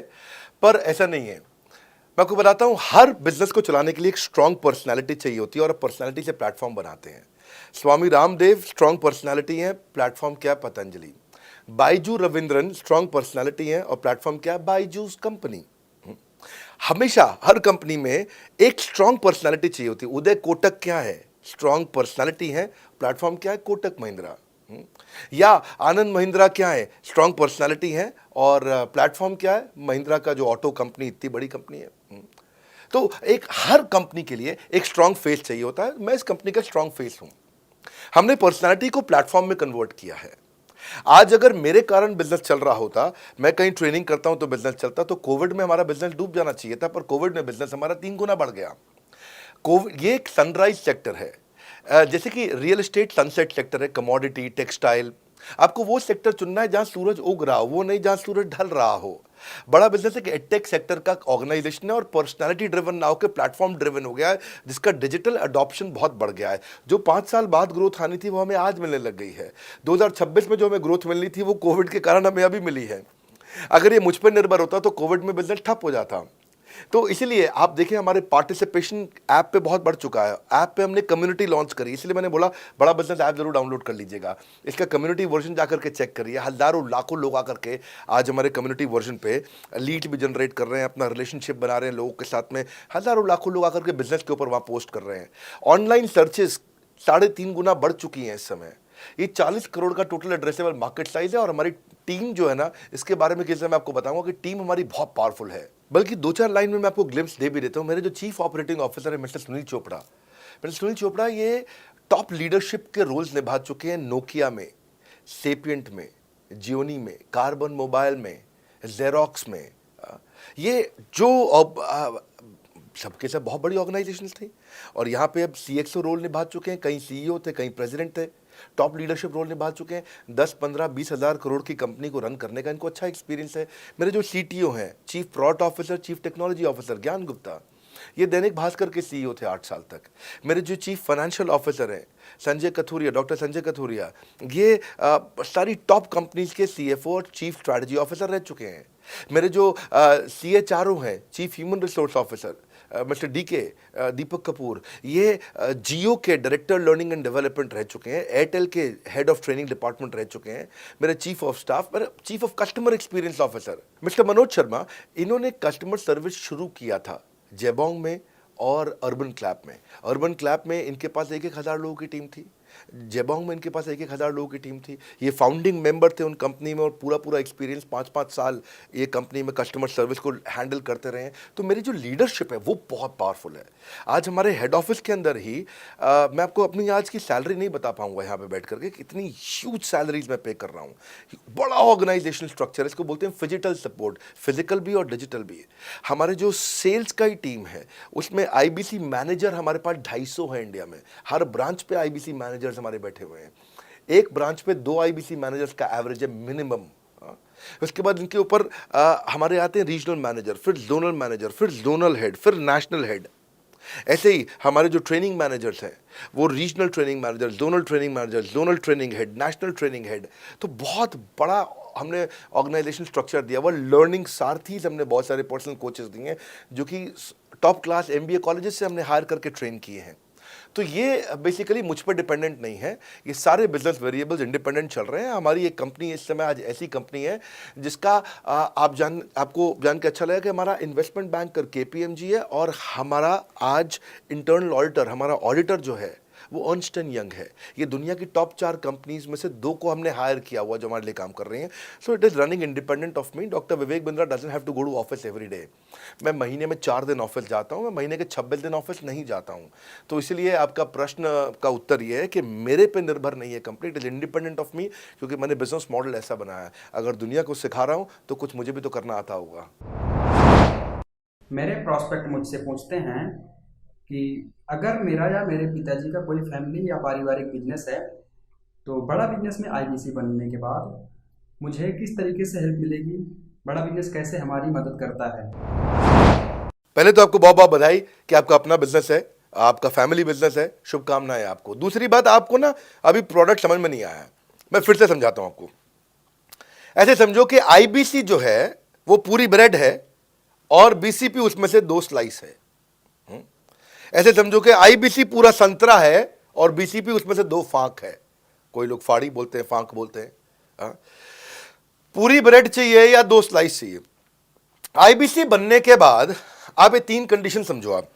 पर ऐसा नहीं है। मैं आपको बताता हूँ, हर बिजनेस को चलाने के लिए एक स्ट्रांग पर्सनालिटी चाहिए होती है और पर्सनालिटी से प्लेटफॉर्म बनाते हैं। स्वामी रामदेव स्ट्रांग पर्सनालिटी है, प्लेटफॉर्म क्या है? पतंजलि। बाइजू रविंद्रन स्ट्रांग पर्सनालिटी है और प्लेटफॉर्म क्या है? बाइजूस कंपनी। हमेशा हर कंपनी में एक स्ट्रांग पर्सनालिटी चाहिए होती है। उदय कोटक क्या है? स्ट्रांग पर्सनालिटी है, प्लेटफॉर्म क्या है? कोटक महिंद्रा। या आनंद महिंद्रा क्या है? स्ट्रांग पर्सनालिटी है और प्लेटफॉर्म क्या है? महिंद्रा का जो ऑटो कंपनी, इतनी बड़ी कंपनी है। तो एक हर कंपनी के लिए एक स्ट्रांग फेस चाहिए होता है। मैं इस कंपनी का स्ट्रांग फेस हूं। हमने पर्सनालिटी को प्लेटफॉर्म में कन्वर्ट किया है। आज अगर मेरे कारण बिजनेस चल रहा होता, मैं कहीं ट्रेनिंग करता हूं तो बिजनेस चलता, तो कोविड में हमारा बिजनेस डूब जाना चाहिए था, पर कोविड में बिजनेस हमारा 3 गुना बढ़ गया। कोविड ये एक सनराइज सेक्टर है, जैसे कि रियल एस्टेट सनसेट सेक्टर है, कमोडिटी, टेक्सटाइल। आपको वो सेक्टर चुनना है जहां सूरज उग रहा हो, वो नहीं जहां सूरज ढल रहा हो। बड़ा बिजनेस एक एडटेक सेक्टर का ऑर्गेनाइजेशन है और पर्सनालिटी ड्रिवन ना होकर प्लेटफॉर्म ड्रिवन हो गया है, जिसका डिजिटल अडॉप्शन बहुत बढ़ गया है। जो 5 साल बाद ग्रोथ आनी थी वो हमें आज मिलने लग गई है। 2026 में जो हमें ग्रोथ मिलनी थी वो कोविड के कारण हमें अभी मिली है। अगर ये मुझ पर निर्भर होता तो कोविड में बिजनेस ठप हो जाता। तो इसीलिए आप देखिए, हमारे पार्टिसिपेशन ऐप पे बहुत बढ़ चुका है। ऐप पे हमने कम्युनिटी लॉन्च करी, इसलिए मैंने बोला बड़ा बिजनेस ऐप जरूर डाउनलोड कर लीजिएगा। इसका कम्युनिटी वर्जन जाकर के चेक करिए। हजारों लाखों लोग आकर के आज हमारे कम्युनिटी वर्जन पे लीड भी जनरेट कर रहे हैं, अपना रिलेशनशिप बना रहे हैं लोगों के साथ में। हजारों लाखों लोग आकर के बिजनेस के ऊपर वहाँ पोस्ट कर रहे हैं। ऑनलाइन सर्चेस 3.5 गुना बढ़ चुकी हैं इस समय। ये 40 करोड़ का टोटल एड्रेसेबल मार्केट साइज है और हमारी टीम जो है ना, इसके बारे में किसी मैं आपको बताऊंगा कि टीम हमारी बहुत पावरफुल है। बल्कि 2-4 लाइन में मैं आपको ग्लिम्स दे भी देता हूं। मेरे जो चीफ ऑपरेटिंग ऑफिसर है मिस्टर सुनील चोपड़ा, ये टॉप लीडरशिप के रोल्स निभा चुके हैं नोकिया में, सेपियंट में, जियोनी में, कार्बन मोबाइल में, जेरोक्स में। ये जो सबके सब बहुत बड़ी ऑर्गेनाइजेशंस थी और यहाँ पे अब CXO रोल निभा चुके हैं, कहीं CEO थे, कहीं प्रेसिडेंट थे, टॉप लीडरशिप रोल निभा चुके हैं। 10, 15, 20 हज़ार करोड़ की कंपनी को रन करने का इनको अच्छा एक्सपीरियंस है। मेरे जो CTO हैं, chief product officer, chief technology officer ज्ञान गुप्ता, ये दैनिक भास्कर के CEO थे 8 साल तक। मेरे जो चीफ फाइनेंशियल ऑफिसर हैं संजय कथुरिया, डॉक्टर संजय कथुरिया, ये सारी टॉप कंपनीज के CFO और चीफ स्ट्रैटेजी ऑफिसर रह चुके हैं। मेरे जो CHRO हैं, chief human resource officer mister DK Deepak Kapoor, ये जियो के डायरेक्टर लर्निंग एंड डेवलपमेंट रह चुके हैं, एयरटेल के हेड ऑफ ट्रेनिंग डिपार्टमेंट रह चुके हैं। मेरे चीफ ऑफ स्टाफ, मेरे chief of customer experience officer mister Manoj Sharma, इन्होंने कस्टमर सर्विस शुरू किया था जेबोंग में और अर्बन क्लैप में। अर्बन क्लैप में इनके पास 1-1 हज़ार लोगों की टीम थी। जेबोंग में इनके पास 1,000 लोगों की टीम थी। ये फाउंडिंग मेंबर थे उन कंपनी में और पूरा एक्सपीरियंस 5-5 साल ये कंपनी में कस्टमर सर्विस को हैंडल करते रहे हैं। तो मेरी जो लीडरशिप है वो बहुत पावरफुल है। आज हमारे हेड ऑफिस के अंदर ही मैं आपको अपनी आज की सैलरी नहीं बता पाऊंगा यहाँ पे बैठ करके, कितनी ह्यूज सैलरीज मैं पे कर रहा हूँ। बड़ा ऑर्गेनाइजेशनल स्ट्रक्चर, इसको बोलते हैं फिजिटल सपोर्ट, फिजिकल भी और डिजिटल भी। हमारे जो सेल्स का ही टीम है उसमें आईबीसी मैनेजर हमारे पास 250 है इंडिया में। हर ब्रांच पे आईबीसी मैनेजर्स हमारे बैठे हुए हैं। एक ब्रांच पे 2 आईबीसी मैनेजर्स का एवरेज है मिनिमम। उसके बाद इनके ऊपर हमारे आते हैं रीजनल मैनेजर, फिर जोनल मैनेजर, फिर जोनल हेड, फिर नेशनल हेड। ऐसे ही हमारे जो ट्रेनिंग मैनेजर्स हैं वो regional training manager, zonal training manager, zonal training head, national training head. तो बहुत बड़ा हमने ऑर्गेनाइजेशन स्ट्रक्चर दिया हुआ। लर्निंग सारथीज हमने बहुत सारे पर्सनल कोचेस दिए हैं जो कि टॉप क्लास एमबीए कॉलेजेस से हमने हायर करके ट्रेन किए हैं। तो ये बेसिकली मुझ पर डिपेंडेंट नहीं है, ये सारे बिजनेस वेरिएबल्स इंडिपेंडेंट चल रहे हैं। हमारी एक कंपनी इस समय आज ऐसी कंपनी है जिसका आपको जान के अच्छा लगेगा कि हमारा इन्वेस्टमेंट बैंकर केपीएमजी है और हमारा आज इंटरनल ऑडिटर, हमारा ऑडिटर जो है वो अर्न्स्ट एंड यंग है। ये दुनिया की टॉप 4 कंपनीज में से 2 को हमने हायर किया हुआ जो हमारे लिए काम कर रही हैं। So it is running independent of me. Doctor Vivek Bindra doesn't have to go to office every day. मैं महीने में 4 दिन ऑफिस जाता हूँ, मैं महीने के 26 दिन ऑफिस नहीं जाता हूँ। तो इसलिए आपका प्रश्न का उत्तर ये है कि मेरे पे निर्भर नहीं है company, it is independent of मी, क्योंकि मैंने बिजनेस मॉडल ऐसा बनाया है। अगर दुनिया को सिखा रहा हूँ तो कुछ मुझे भी तो करना आता होगा। मेरे प्रॉस्पेक्ट मुझसे पूछते हैं कि अगर मेरा या मेरे पिताजी का कोई फैमिली या पारिवारिक बिजनेस है तो बड़ा बिजनेस में आईबीसी बनने के बाद मुझे किस तरीके से हेल्प मिलेगी, बड़ा बिजनेस कैसे हमारी मदद करता है। पहले तो आपको बहुत बहुत बधाई कि आपका अपना बिजनेस है, आपका फैमिली बिजनेस है, शुभकामनाएं आपको। दूसरी बात, आपको ना अभी प्रोडक्ट समझ में नहीं आया है, मैं फिर से समझाता हूं आपको। ऐसे समझो कि आईबीसी जो है वो पूरी ब्रेड है और बीसीपी उसमें से 2 स्लाइस है। ऐसे समझो कि आईबीसी पूरा संतरा है और बीसीपी उसमें से 2 फांक है। कोई लोग फाड़ी बोलते हैं, फांक बोलते हैं। पूरी ब्रेड चाहिए या 2 स्लाइस चाहिए। आईबीसी बनने के बाद आप ये 3 कंडीशन समझो। आप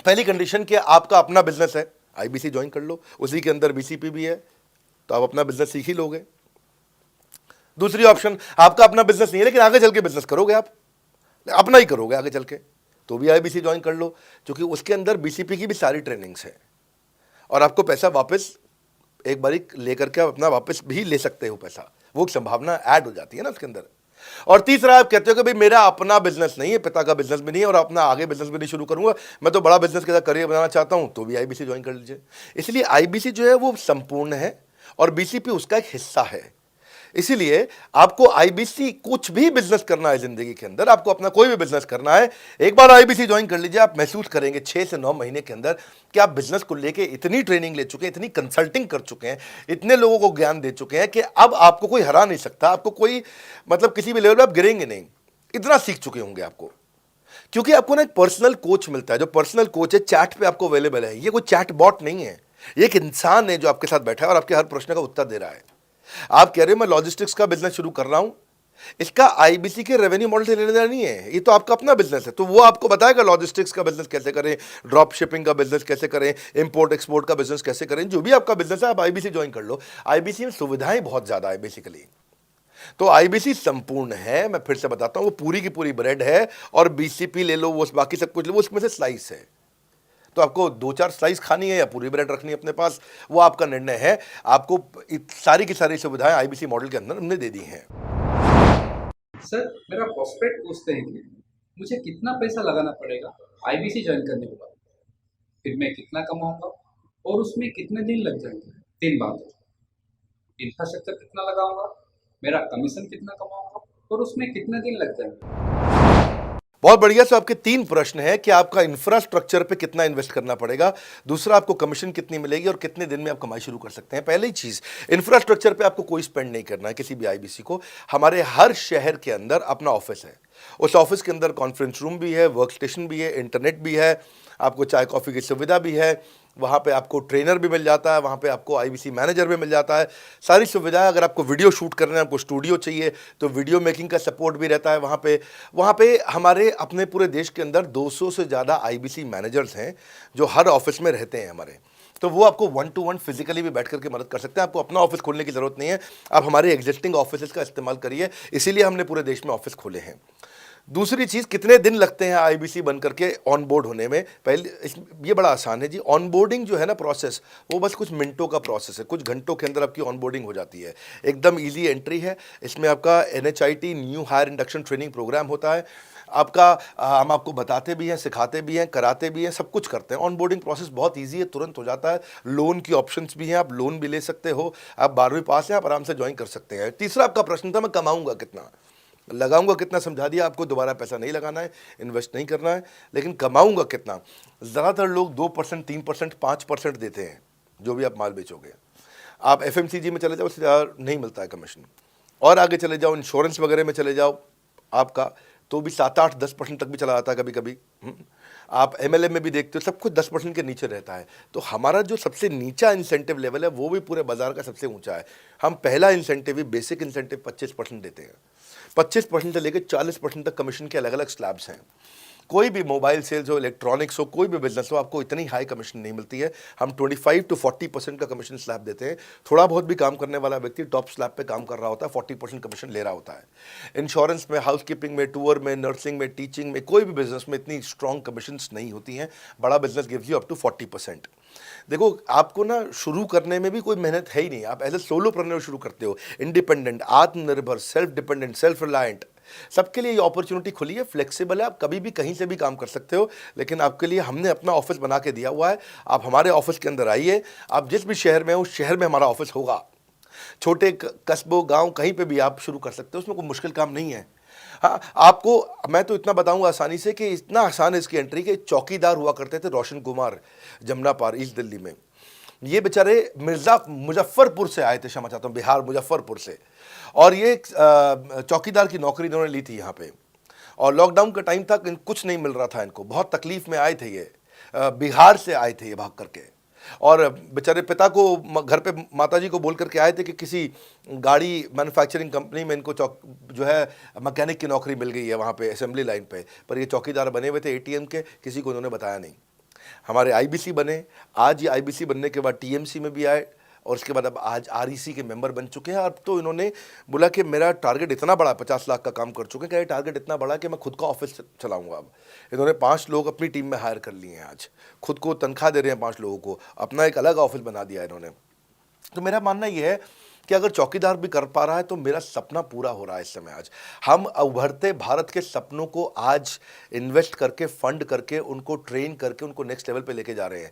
पहली कंडीशन कि आपका अपना बिजनेस है, आईबीसी ज्वाइन कर लो, उसी के अंदर बीसीपी भी है, तो आप अपना बिजनेस सीख ही लोगे। दूसरी ऑप्शन, आपका अपना बिजनेस नहीं है लेकिन आगे चल के बिजनेस करोगे, आप अपना ही करोगे आगे चल के, तो भी आईबीसी ज्वाइन कर लो, क्योंकि उसके अंदर बीसीपी की भी सारी ट्रेनिंग्स है और आपको पैसा वापस एक बारी लेकर के आप अपना वापस भी ले सकते हो पैसा, वो संभावना ऐड हो जाती है ना उसके अंदर। और तीसरा, आप कहते हो कि भाई मेरा अपना बिजनेस नहीं है, पिता का बिजनेस भी नहीं है और अपना आगे बिजनेस भी नहीं शुरू करूंगा, मैं तो बड़ा बिजनेस के साथ करियर बनाना चाहता हूं, तो भी आईबीसी ज्वाइन कर लीजिए। इसलिए आईबीसी जो है वो संपूर्ण है और बीसीपी उसका एक हिस्सा है। इसीलिए आपको आईबीसी, कुछ भी बिजनेस करना है जिंदगी के अंदर, आपको अपना कोई भी बिजनेस करना है, एक बार आईबीसी ज्वाइन कर लीजिए। आप महसूस करेंगे 6 से 9 महीने के अंदर कि आप बिजनेस को लेके इतनी ट्रेनिंग ले चुके हैं, इतनी कंसल्टिंग कर चुके हैं, इतने लोगों को ज्ञान दे चुके हैं कि अब आपको कोई हरा नहीं सकता, आपको कोई मतलब किसी भी लेवल पर आप गिरेंगे नहीं, इतना सीख चुके होंगे आपको। क्योंकि आपको ना एक पर्सनल कोच मिलता है, जो पर्सनल कोच है चैट पे आपको अवेलेबल है। ये कोई चैट बॉट नहीं है, ये एक इंसान है जो आपके साथ बैठा है और आपके हर प्रश्न का उत्तर दे रहा है। आप कह रहे हो मैं लॉजिस्टिक्स का बिजनेस शुरू कर रहा हूं, इसका आईबीसी के रेवेन्यू मॉडल से लेने देना नहीं है, ये तो आपका अपना बिजनेस है, तो वो आपको बताएगा लॉजिस्टिक्स का बिजनेस कैसे करें, ड्रॉप शिपिंग का बिजनेस कैसे करें, इंपोर्ट एक्सपोर्ट का बिजनेस कैसे करें, जो भी आपका बिजनेस है आप आईबीसी ज्वाइन कर लो। आईबीसी में सुविधाएं बहुत ज्यादा है बेसिकली, तो आईबीसी संपूर्ण है। मैं फिर से बताता हूं, वो पूरी की पूरी ब्रेड है और बीसीपी ले लो, वो बाकी सब कुछ ले लो, उसमें से स्लाइस है। तो आपको 2-4 स्लाइस खानी है या पूरी ब्रेड रखनी है अपने पास, वो आपका निर्णय है। आपको सारी की सारी सुविधाएं आईबीसी मॉडल के अंदर हमने दे दी हैं। सर, मेरा प्रॉस्पेक्ट पूछते हैं कि मुझे कितना पैसा लगाना पड़ेगा आईबीसी ज्वाइन करने के बाद, फिर मैं कितना कमाऊंगा और उसमें कितने दिन लग जाएंगे। 3 बात, इंफ्रास्ट्रक्चर कितना लगाऊंगा, मेरा कमीशन कितना कमाऊंगा और उसमें कितने दिन लग जाएंगे। बहुत बढ़िया। सो आपके 3 प्रश्न हैं कि आपका इंफ्रास्ट्रक्चर पे कितना इन्वेस्ट करना पड़ेगा, दूसरा आपको कमीशन कितनी मिलेगी और कितने दिन में आप कमाई शुरू कर सकते हैं। पहली चीज, इंफ्रास्ट्रक्चर पे आपको कोई स्पेंड नहीं करना है किसी भी आईबीसी को। हमारे हर शहर के अंदर अपना ऑफिस है, उस ऑफिस के अंदर कॉन्फ्रेंस रूम भी है, वर्क स्टेशन भी है, इंटरनेट भी है, आपको चाय कॉफ़ी की सुविधा भी है, वहाँ पे आपको ट्रेनर भी मिल जाता है, वहाँ पे आपको आईबीसी मैनेजर भी मिल जाता है, सारी सुविधाएं। अगर आपको वीडियो शूट करना है, आपको स्टूडियो चाहिए तो वीडियो मेकिंग का सपोर्ट भी रहता है वहाँ पे हमारे अपने पूरे देश के अंदर 200 से ज़्यादा आईबीसी मैनेजर्स हैं जो हर ऑफिस में रहते हैं हमारे। तो वो आपको 1-to-1 फिजिकली भी बैठ करके मदद कर सकते हैं। आपको अपना ऑफिस खोलने की ज़रूरत नहीं है, आप हमारे एग्जिस्टिंग ऑफिस का इस्तेमाल करिए, इसीलिए हमने पूरे देश में ऑफिस खोले हैं। दूसरी चीज़, कितने दिन लगते हैं आईबीसी बन करके ऑन बोर्ड होने में? पहले ये बड़ा आसान है जी। ऑन बोर्डिंग जो है ना प्रोसेस, वो बस कुछ मिनटों का प्रोसेस है, कुछ घंटों के अंदर आपकी ऑन बोर्डिंग हो जाती है। एकदम ईजी एंट्री है। इसमें आपका NHIT new hire induction training programme होता है। आपका हम आपको बताते भी हैं, सिखाते भी हैं, कराते भी हैं, सब कुछ करते हैं। ऑन बोर्डिंग प्रोसेस बहुत ईजी है, तुरंत हो जाता है। लोन की ऑप्शंस भी हैं, आप लोन भी ले सकते हो। आप 12वीं पास हैं, आप आराम से ज्वाइन कर सकते हैं। तीसरा आपका प्रश्न था, मैं कमाऊंगा कितना, लगाऊंगा कितना, समझा दिया आपको। दोबारा पैसा नहीं लगाना है, इन्वेस्ट नहीं करना है, लेकिन कमाऊंगा कितना। ज़्यादातर लोग 2%, 3%, 5% देते हैं जो भी आप माल बेचोगे। आप FMCG में चले जाओ, उससे ज़्यादा नहीं मिलता है कमीशन। और आगे चले जाओ, इंश्योरेंस वगैरह में चले जाओ आपका, तो भी 7, 8, 10% तक भी चला जाता है कभी कभी। आप MLM में भी देखते हो, सब कुछ 10% के नीचे रहता है। तो हमारा जो सबसे नीचा इंसेंटिव लेवल है वो भी पूरे बाजार का सबसे ऊंचा है। हम पहला इंसेंटिव भी, बेसिक इंसेंटिव 25% देते हैं। 25% से लेकर 40% तक कमीशन के अलग अलग स्लैब्स हैं। कोई भी मोबाइल सेल्स हो, इलेक्ट्रॉनिक्स हो, कोई भी बिजनेस हो, आपको इतनी हाई कमीशन नहीं मिलती है। हम 25 to 40% का कमीशन स्लैब देते हैं। थोड़ा बहुत भी काम करने वाला व्यक्ति टॉप स्लैब पे काम कर रहा होता है, 40% कमीशन ले रहा होता है। इंश्योरेंस में, हाउसकीपिंग में, टूर में, नर्सिंग में, टीचिंग में, कोई भी बिजनेस में इतनी स्ट्रॉन्ग कमीशंस नहीं होती हैं। बड़ा business gives you up to 40%। देखो, आपको ना शुरू करने में भी कोई मेहनत है ही नहीं। आप एज ए सोलोप्रेन्योर शुरू करते हो, इंडिपेंडेंट, आत्मनिर्भर, सेल्फ डिपेंडेंट, सेल्फ रिलायंट, सबके लिए ये अपॉर्चुनिटी खुली है। फ्लेक्सिबल है, आप कभी भी कहीं से भी काम कर सकते हो। लेकिन आपके लिए हमने अपना ऑफिस बना के दिया हुआ है। आप हमारे ऑफिस के अंदर आइए, आप जिस भी शहर में हो, उस शहर में हमारा ऑफिस होगा। छोटे कस्बों, गांव, कहीं पे भी आप शुरू कर सकते हो, उसमें कोई मुश्किल काम नहीं है। हाँ, आपको मैं तो इतना बताऊंगा आसानी से कि इतना आसान है इसकी एंट्री कि चौकीदार हुआ करते थे रोशन कुमार, जमुना पार, ईस्ट दिल्ली में। ये बेचारे मुजफ्फरपुर से आए थे, क्षमा चाहता हूँ, बिहार मुजफ्फरपुर से। और ये चौकीदार की नौकरी इन्होंने ली थी यहाँ पे। और लॉकडाउन का टाइम था, कुछ नहीं मिल रहा था इनको, बहुत तकलीफ में आए थे ये। बिहार से आए थे ये भाग करके। और बेचारे पिता को घर पे माताजी को बोल करके आए थे कि किसी गाड़ी मैन्युफैक्चरिंग कंपनी में इनको जो है मैकेनिक की नौकरी मिल गई है वहाँ पे असेंबली लाइन पे। पर ये चौकीदार बने हुए थे ATM के, किसी को उन्होंने बताया नहीं। हमारे IBC बने। आज ये IBC बनने के बाद TMC में भी आए, और उसके बाद अब आज REC के मेंबर बन चुके हैं। अब तो इन्होंने बोला कि मेरा टारगेट इतना बड़ा, 50 लाख का काम कर चुके हैं, कि टारगेट इतना बड़ा कि मैं खुद का ऑफिस चलाऊंगा। अब इन्होंने 5 लोग अपनी टीम में हायर कर लिए हैं। आज खुद को तनख्वाह दे रहे हैं 5 लोगों को, अपना एक अलग ऑफिस बना दिया इन्होंने। तो मेरा मानना यह है कि अगर चौकीदार भी कर पा रहा है तो मेरा सपना पूरा हो रहा है इस समय। आज हम उभरते भारत के सपनों को आज इन्वेस्ट करके, फंड करके, उनको ट्रेन करके, उनको नेक्स्ट लेवल पे लेके जा रहे हैं।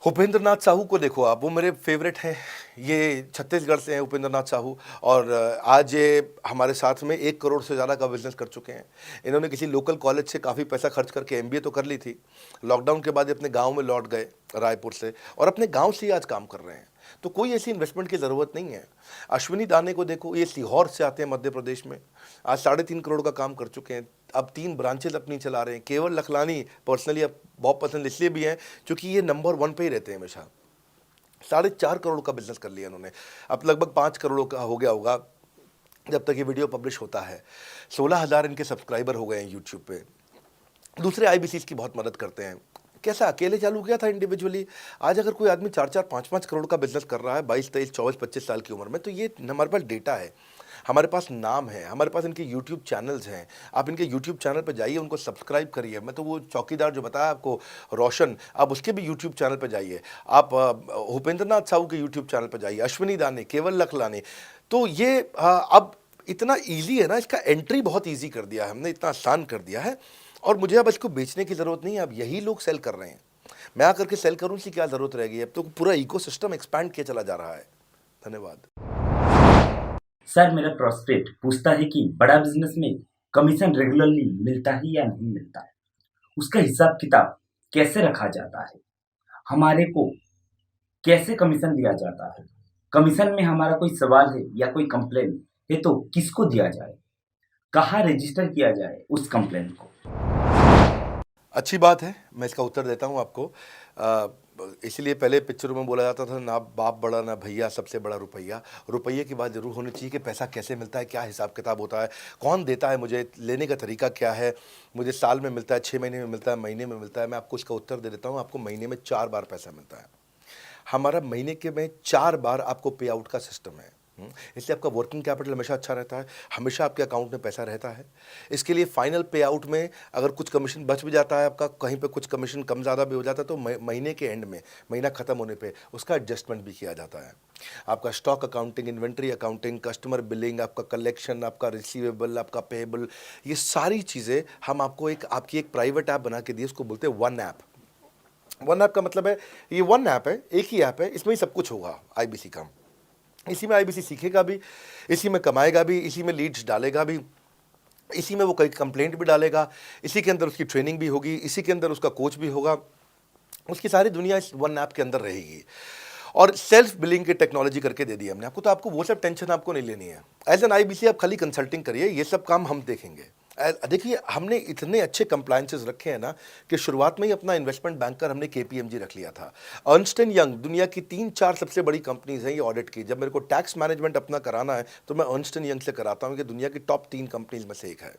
उपेंद्र नाथ साहू को देखो आप, वो मेरे फेवरेट हैं। ये छत्तीसगढ़ से हैं उपेंद्र नाथ साहू, और आज ये हमारे साथ में 1 करोड़ से ज़्यादा का बिजनेस कर चुके हैं। इन्होंने किसी लोकल कॉलेज से काफ़ी पैसा खर्च करके MBA तो कर ली थी। लॉकडाउन के बाद ये अपने गांव में लौट गए रायपुर से, और अपने गांव से ही आज काम कर रहे हैं। तो कोई ऐसी इन्वेस्टमेंट की ज़रूरत नहीं है। अश्विनी दाने को देखो, ये सीहोर से आते हैं मध्य प्रदेश में, आज 3.5 करोड़ का काम कर चुके हैं। अब 3 ब्रांचेज अपनी चला रहे हैं। केवल लखलानी पर्सनली अब बहुत पसंद इसलिए भी हैं क्योंकि ये नंबर 1 पे ही रहते हैं हमेशा। 4.5 करोड़ का बिजनेस कर लिया इन्होंने। अब लगभग 5 करोड़ का हो गया होगा जब तक ये वीडियो पब्लिश होता है। 16,000 इनके सब्सक्राइबर हो गए हैं यूट्यूब पे। दूसरे IBCs की बहुत मदद करते हैं। कैसा अकेले चालू किया था इंडिविजुअली, आज अगर कोई आदमी 4-4, 5-5 करोड़ का बिजनेस कर रहा है 22, 23, 24, 25 साल की उम्र में, तो ये हमारे पास डेटा है, हमारे पास नाम है, हमारे पास इनके YouTube चैनल्स हैं। आप इनके YouTube चैनल पर जाइए, उनको सब्सक्राइब करिए। मैं तो वो चौकीदार जो बताया आपको रोशन, आप उसके भी YouTube चैनल पर जाइए। आप उपेंद्र नाथ साहू के YouTube चैनल पर जाइए, अश्विनी दाने, केवल लखलानी। तो ये अब इतना ईजी है ना, इसका एंट्री बहुत ईजी कर दिया है हमने, इतना आसान कर दिया है। और मुझे अब इसको बेचने की ज़रूरत नहीं है, अब यही लोग सेल कर रहे हैं। मैं आकर के सेल करूँ इसकी क्या ज़रूरत रहेगी? अब तो पूरा इकोसिस्टम एक्सपैंड किया चला जा रहा है। धन्यवाद। सर, मेरा प्रोस्पेक्ट पूछता है कि बड़ा बिजनेस में कमीशन रेगुलरली मिलता है या नहीं मिलता है, उसका हिसाब किताब कैसे रखा जाता है, हमारे को कैसे कमीशन दिया जाता है, कमीशन में हमारा कोई सवाल है या कोई कंप्लेन है तो किसको दिया जाए, कहाँ रजिस्टर किया जाए उस कंप्लेन को। अच्छी बात है, मैं इसका उत्तर देता हूँ आपको। इसलिए पहले पिक्चरों में बोला जाता था, ना बाप बड़ा ना भैया, सबसे बड़ा रुपया। रुपये की बात ज़रूर होनी चाहिए कि पैसा कैसे मिलता है, क्या हिसाब किताब होता है, कौन देता है, मुझे लेने का तरीका क्या है, मुझे साल में मिलता है, 6 महीने में मिलता है, महीने में मिलता है। मैं आपको इसका उत्तर दे देता हूँ। आपको महीने में 4 बार पैसा मिलता है। हमारा महीने के में 4 बार आपको पे आउट का सिस्टम है। इसलिए आपका वर्किंग कैपिटल हमेशा अच्छा रहता है, हमेशा आपके अकाउंट में पैसा रहता है। इसके लिए फाइनल पे आउट में अगर कुछ कमीशन बच भी जाता है आपका, कहीं पे कुछ कमीशन कम ज़्यादा भी हो जाता है, तो महीने के एंड में, महीना ख़त्म होने पे उसका एडजस्टमेंट भी किया जाता है। आपका stock accounting, inventory accounting, customer billing, आपका कलेक्शन, आपका रिसीवेबल, आपका पेएबल, ये सारी चीज़ें हम आपको आपकी एक प्राइवेट ऐप बना के दिए, उसको बोलते हैं वन ऐप। वन ऐप का मतलब है ये वन ऐप है, एक ही ऐप है, इसमें ही सब कुछ होगा आईबीसी का। इसी में आईबीसी सीखेगा भी, इसी में कमाएगा भी, इसी में लीड्स डालेगा भी, इसी में वो कई कंप्लेंट भी डालेगा, इसी के अंदर उसकी ट्रेनिंग भी होगी, इसी के अंदर उसका कोच भी होगा, उसकी सारी दुनिया इस वन ऐप के अंदर रहेगी। और सेल्फ बिलिंग की टेक्नोलॉजी करके दे दी हमने आपको, तो आपको वो सब टेंशन आपको नहीं लेनी है। एज एन आईबीसी आप खाली कंसल्टिंग करिए, ये सब काम हम देखेंगे। देखिए हमने इतने अच्छे कंप्लायंसेस रखे हैं ना कि शुरुआत में ही अपना इन्वेस्टमेंट बैंकर हमने केपीएमजी रख लिया था। अर्नस्ट एंड यंग दुनिया की 3-4 सबसे बड़ी कंपनीज हैं ये ऑडिट की। जब मेरे को टैक्स मैनेजमेंट अपना कराना है तो मैं अर्नस्ट एंड यंग से कराता हूँ, कि दुनिया की टॉप 3 कंपनीज में से एक है।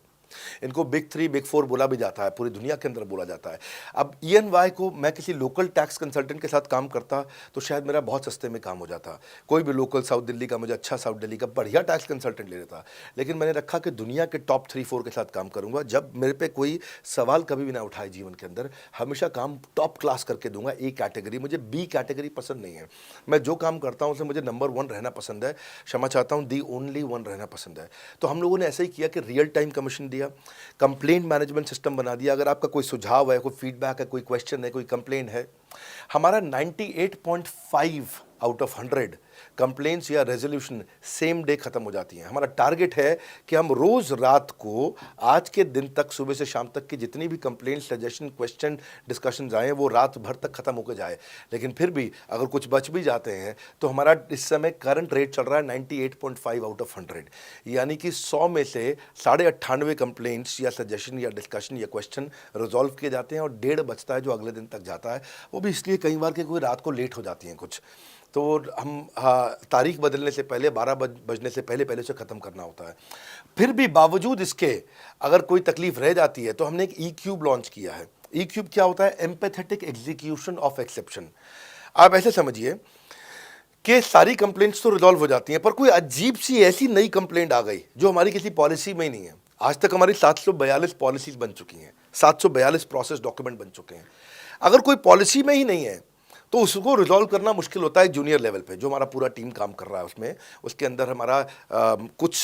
इनको बिग 3, बिग 4 बोला भी जाता है, पूरी दुनिया के अंदर बोला जाता है। अब EY को मैं किसी लोकल टैक्स कंसल्टेंट के साथ काम करता तो शायद मेरा बहुत सस्ते में काम हो जाता। कोई भी लोकल साउथ दिल्ली का, मुझे अच्छा साउथ दिल्ली का बढ़िया टैक्स कंसल्टेंट ले लेता। लेकिन मैंने रखा कि दुनिया के टॉप 3-4 के साथ काम करूंगा। जब मेरे पे कोई सवाल कभी भी ना उठाए जीवन के अंदर, हमेशा काम टॉप क्लास करके दूंगा। ए कैटेगरी, मुझे बी कैटेगरी पसंद नहीं है। मैं जो काम करता हूँ उसमें मुझे नंबर 1 रहना पसंद है, क्षमा चाहता हूँ, दी ओनली 1 रहना पसंद है। तो हम लोगों ने ऐसा ही किया कि रियल टाइम कमीशन दिया, कंप्लेंट मैनेजमेंट सिस्टम बना दिया। अगर आपका कोई सुझाव है, कोई फीडबैक है, कोई क्वेश्चन है, कोई कंप्लेंट है, हमारा 98.5 आउट ऑफ 100 कंप्लेंट्स या रेजोल्यूशन सेम डे खत्म हो जाती हैं। हमारा टारगेट है कि हम रोज रात को, आज के दिन तक, सुबह से शाम तक की जितनी भी कंप्लेंट, सजेशन, क्वेश्चन, डिस्कशंस आए वो रात भर तक खत्म होकर जाए। लेकिन फिर भी अगर कुछ बच भी जाते हैं तो हमारा इस समय करंट रेट चल रहा है 98.5 आउट ऑफ 100, यानी कि 100 में से 98.5 कंप्लेंट्स या सजेशन या डिस्कशन या क्वेश्चन रिजॉल्व किए जाते हैं, और 1.5 बचता है जो अगले दिन तक जाता है। वो भी इसलिए कई बार कि कोई रात को लेट हो जाती हैं कुछ, तो हम तारीख बदलने से पहले, 12 बजने से पहले उसे ख़त्म करना होता है। फिर भी बावजूद इसके अगर कोई तकलीफ रह जाती है तो हमने एक E-क्यूब लॉन्च किया है। E-क्यूब क्या होता है? Empathetic execution of exception. आप ऐसे समझिए कि सारी कंप्लेंट्स तो रिजॉल्व हो जाती हैं, पर कोई अजीब सी ऐसी नई कंप्लेंट आ गई जो हमारी किसी पॉलिसी में ही नहीं है। आज तक हमारी 742 पॉलिसीज बन चुकी हैं, 742 प्रोसेस डॉक्यूमेंट बन चुके हैं। अगर कोई पॉलिसी में ही नहीं है तो उसको रिजॉल्व करना मुश्किल होता है जूनियर लेवल पे, जो हमारा पूरा टीम काम कर रहा है उसमें। उसके अंदर हमारा कुछ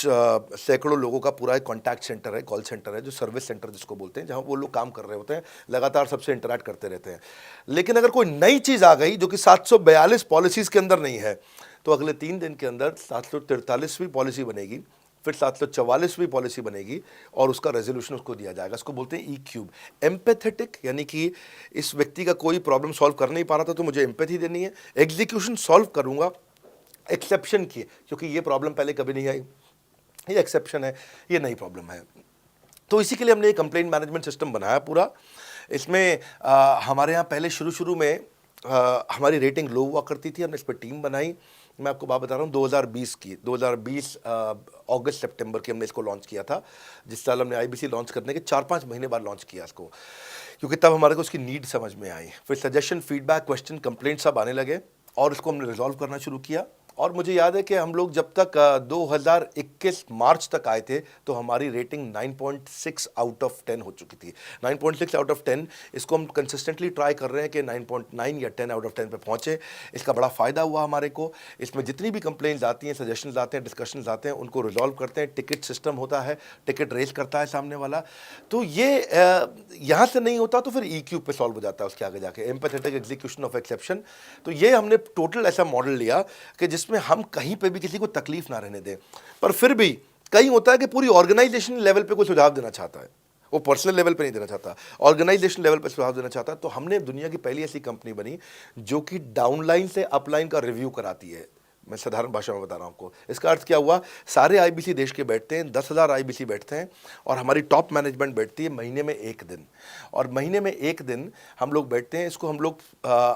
सैकड़ों लोगों का पूरा एक कॉन्टैक्ट सेंटर है, कॉल सेंटर है, जो सर्विस सेंटर जिसको बोलते हैं, जहाँ वो लोग काम कर रहे होते हैं, लगातार सबसे इंटरैक्ट करते रहते हैं। लेकिन अगर कोई नई चीज़ आ गई जो कि 742 पॉलिसीज़ के अंदर नहीं है, तो अगले 3 दिन के अंदर 743वीं पॉलिसी बनेगी, फिर 744वीं पॉलिसी बनेगी, और उसका रेजोल्यूशन उसको दिया जाएगा। इसको बोलते हैं E-क्यूब। एम्पैथेटिक यानी कि इस व्यक्ति का कोई प्रॉब्लम सॉल्व कर नहीं पा रहा था तो मुझे एम्पैथी देनी है। एग्जीक्यूशन सॉल्व करूंगा एक्सेप्शन की, क्योंकि ये प्रॉब्लम पहले कभी नहीं आई, ये एक्सेप्शन है, ये नई प्रॉब्लम है। तो इसी के लिए हमने एक कंप्लेंट मैनेजमेंट सिस्टम बनाया पूरा। इसमें हमारे यहाँ पहले शुरू में हमारी रेटिंग लो हुआ करती थी, हमने इस पर टीम बनाई। मैं आपको बात बता रहा हूँ 2020 अगस्त सितंबर की हमने इसको लॉन्च किया था। जिस साल हमने आईबीसी लॉन्च करने के 4-5 महीने बाद लॉन्च किया इसको, क्योंकि तब हमारे को उसकी नीड समझ में आई। फिर सजेशन, फीडबैक, क्वेश्चन, कंप्लेंट सब आने लगे, और इसको हमने रिजॉल्व करना शुरू किया। और मुझे याद है कि हम लोग जब तक 2021 मार्च तक आए थे तो हमारी रेटिंग 9.6 आउट ऑफ 10 हो चुकी थी। 9.6 आउट ऑफ 10, इसको हम कंसिस्टेंटली ट्राई कर रहे हैं कि 9.9 या 10 आउट ऑफ 10 पे पहुँचे। इसका बड़ा फ़ायदा हुआ हमारे को। इसमें जितनी भी कंप्लेंट्स आती हैं, सजेशंस आते हैं, डिस्कशंस आते हैं, उनको रिजॉल्व करते हैं। टिकट सिस्टम होता है, टिकट रेज करता है सामने वाला। तो ये यहाँ से नहीं होता तो फिर E-क्यूब पे सॉल्व हो जाता है उसके आगे जाके, एम्पैथेटिक एग्जीक्यूशन ऑफ एक्सेप्शन। तो ये हमने टोटल ऐसा मॉडल लिया कि जिसमें हम कहीं पे भी किसी को तकलीफ ना रहने दें। पर फिर भी कहीं होता है कि पूरी ऑर्गेनाइजेशन लेवल पे कोई सुझाव देना चाहता है, वो पर्सनल लेवल पे नहीं देना चाहता, ऑर्गेनाइजेशन लेवल पे सुझाव देना चाहता है। तो हमने दुनिया की पहली ऐसी कंपनी बनी जो कि डाउनलाइन से अपलाइन का रिव्यू कराती है। मैं साधारण भाषा में बता रहा हूँ आपको। इसका अर्थ क्या हुआ? सारे आईबीसी देश के बैठते हैं, 10,000 आईबीसी बैठते हैं, और हमारी टॉप मैनेजमेंट बैठती है महीने में 1 दिन। और महीने में 1 दिन हम लोग बैठते हैं। इसको हम लोग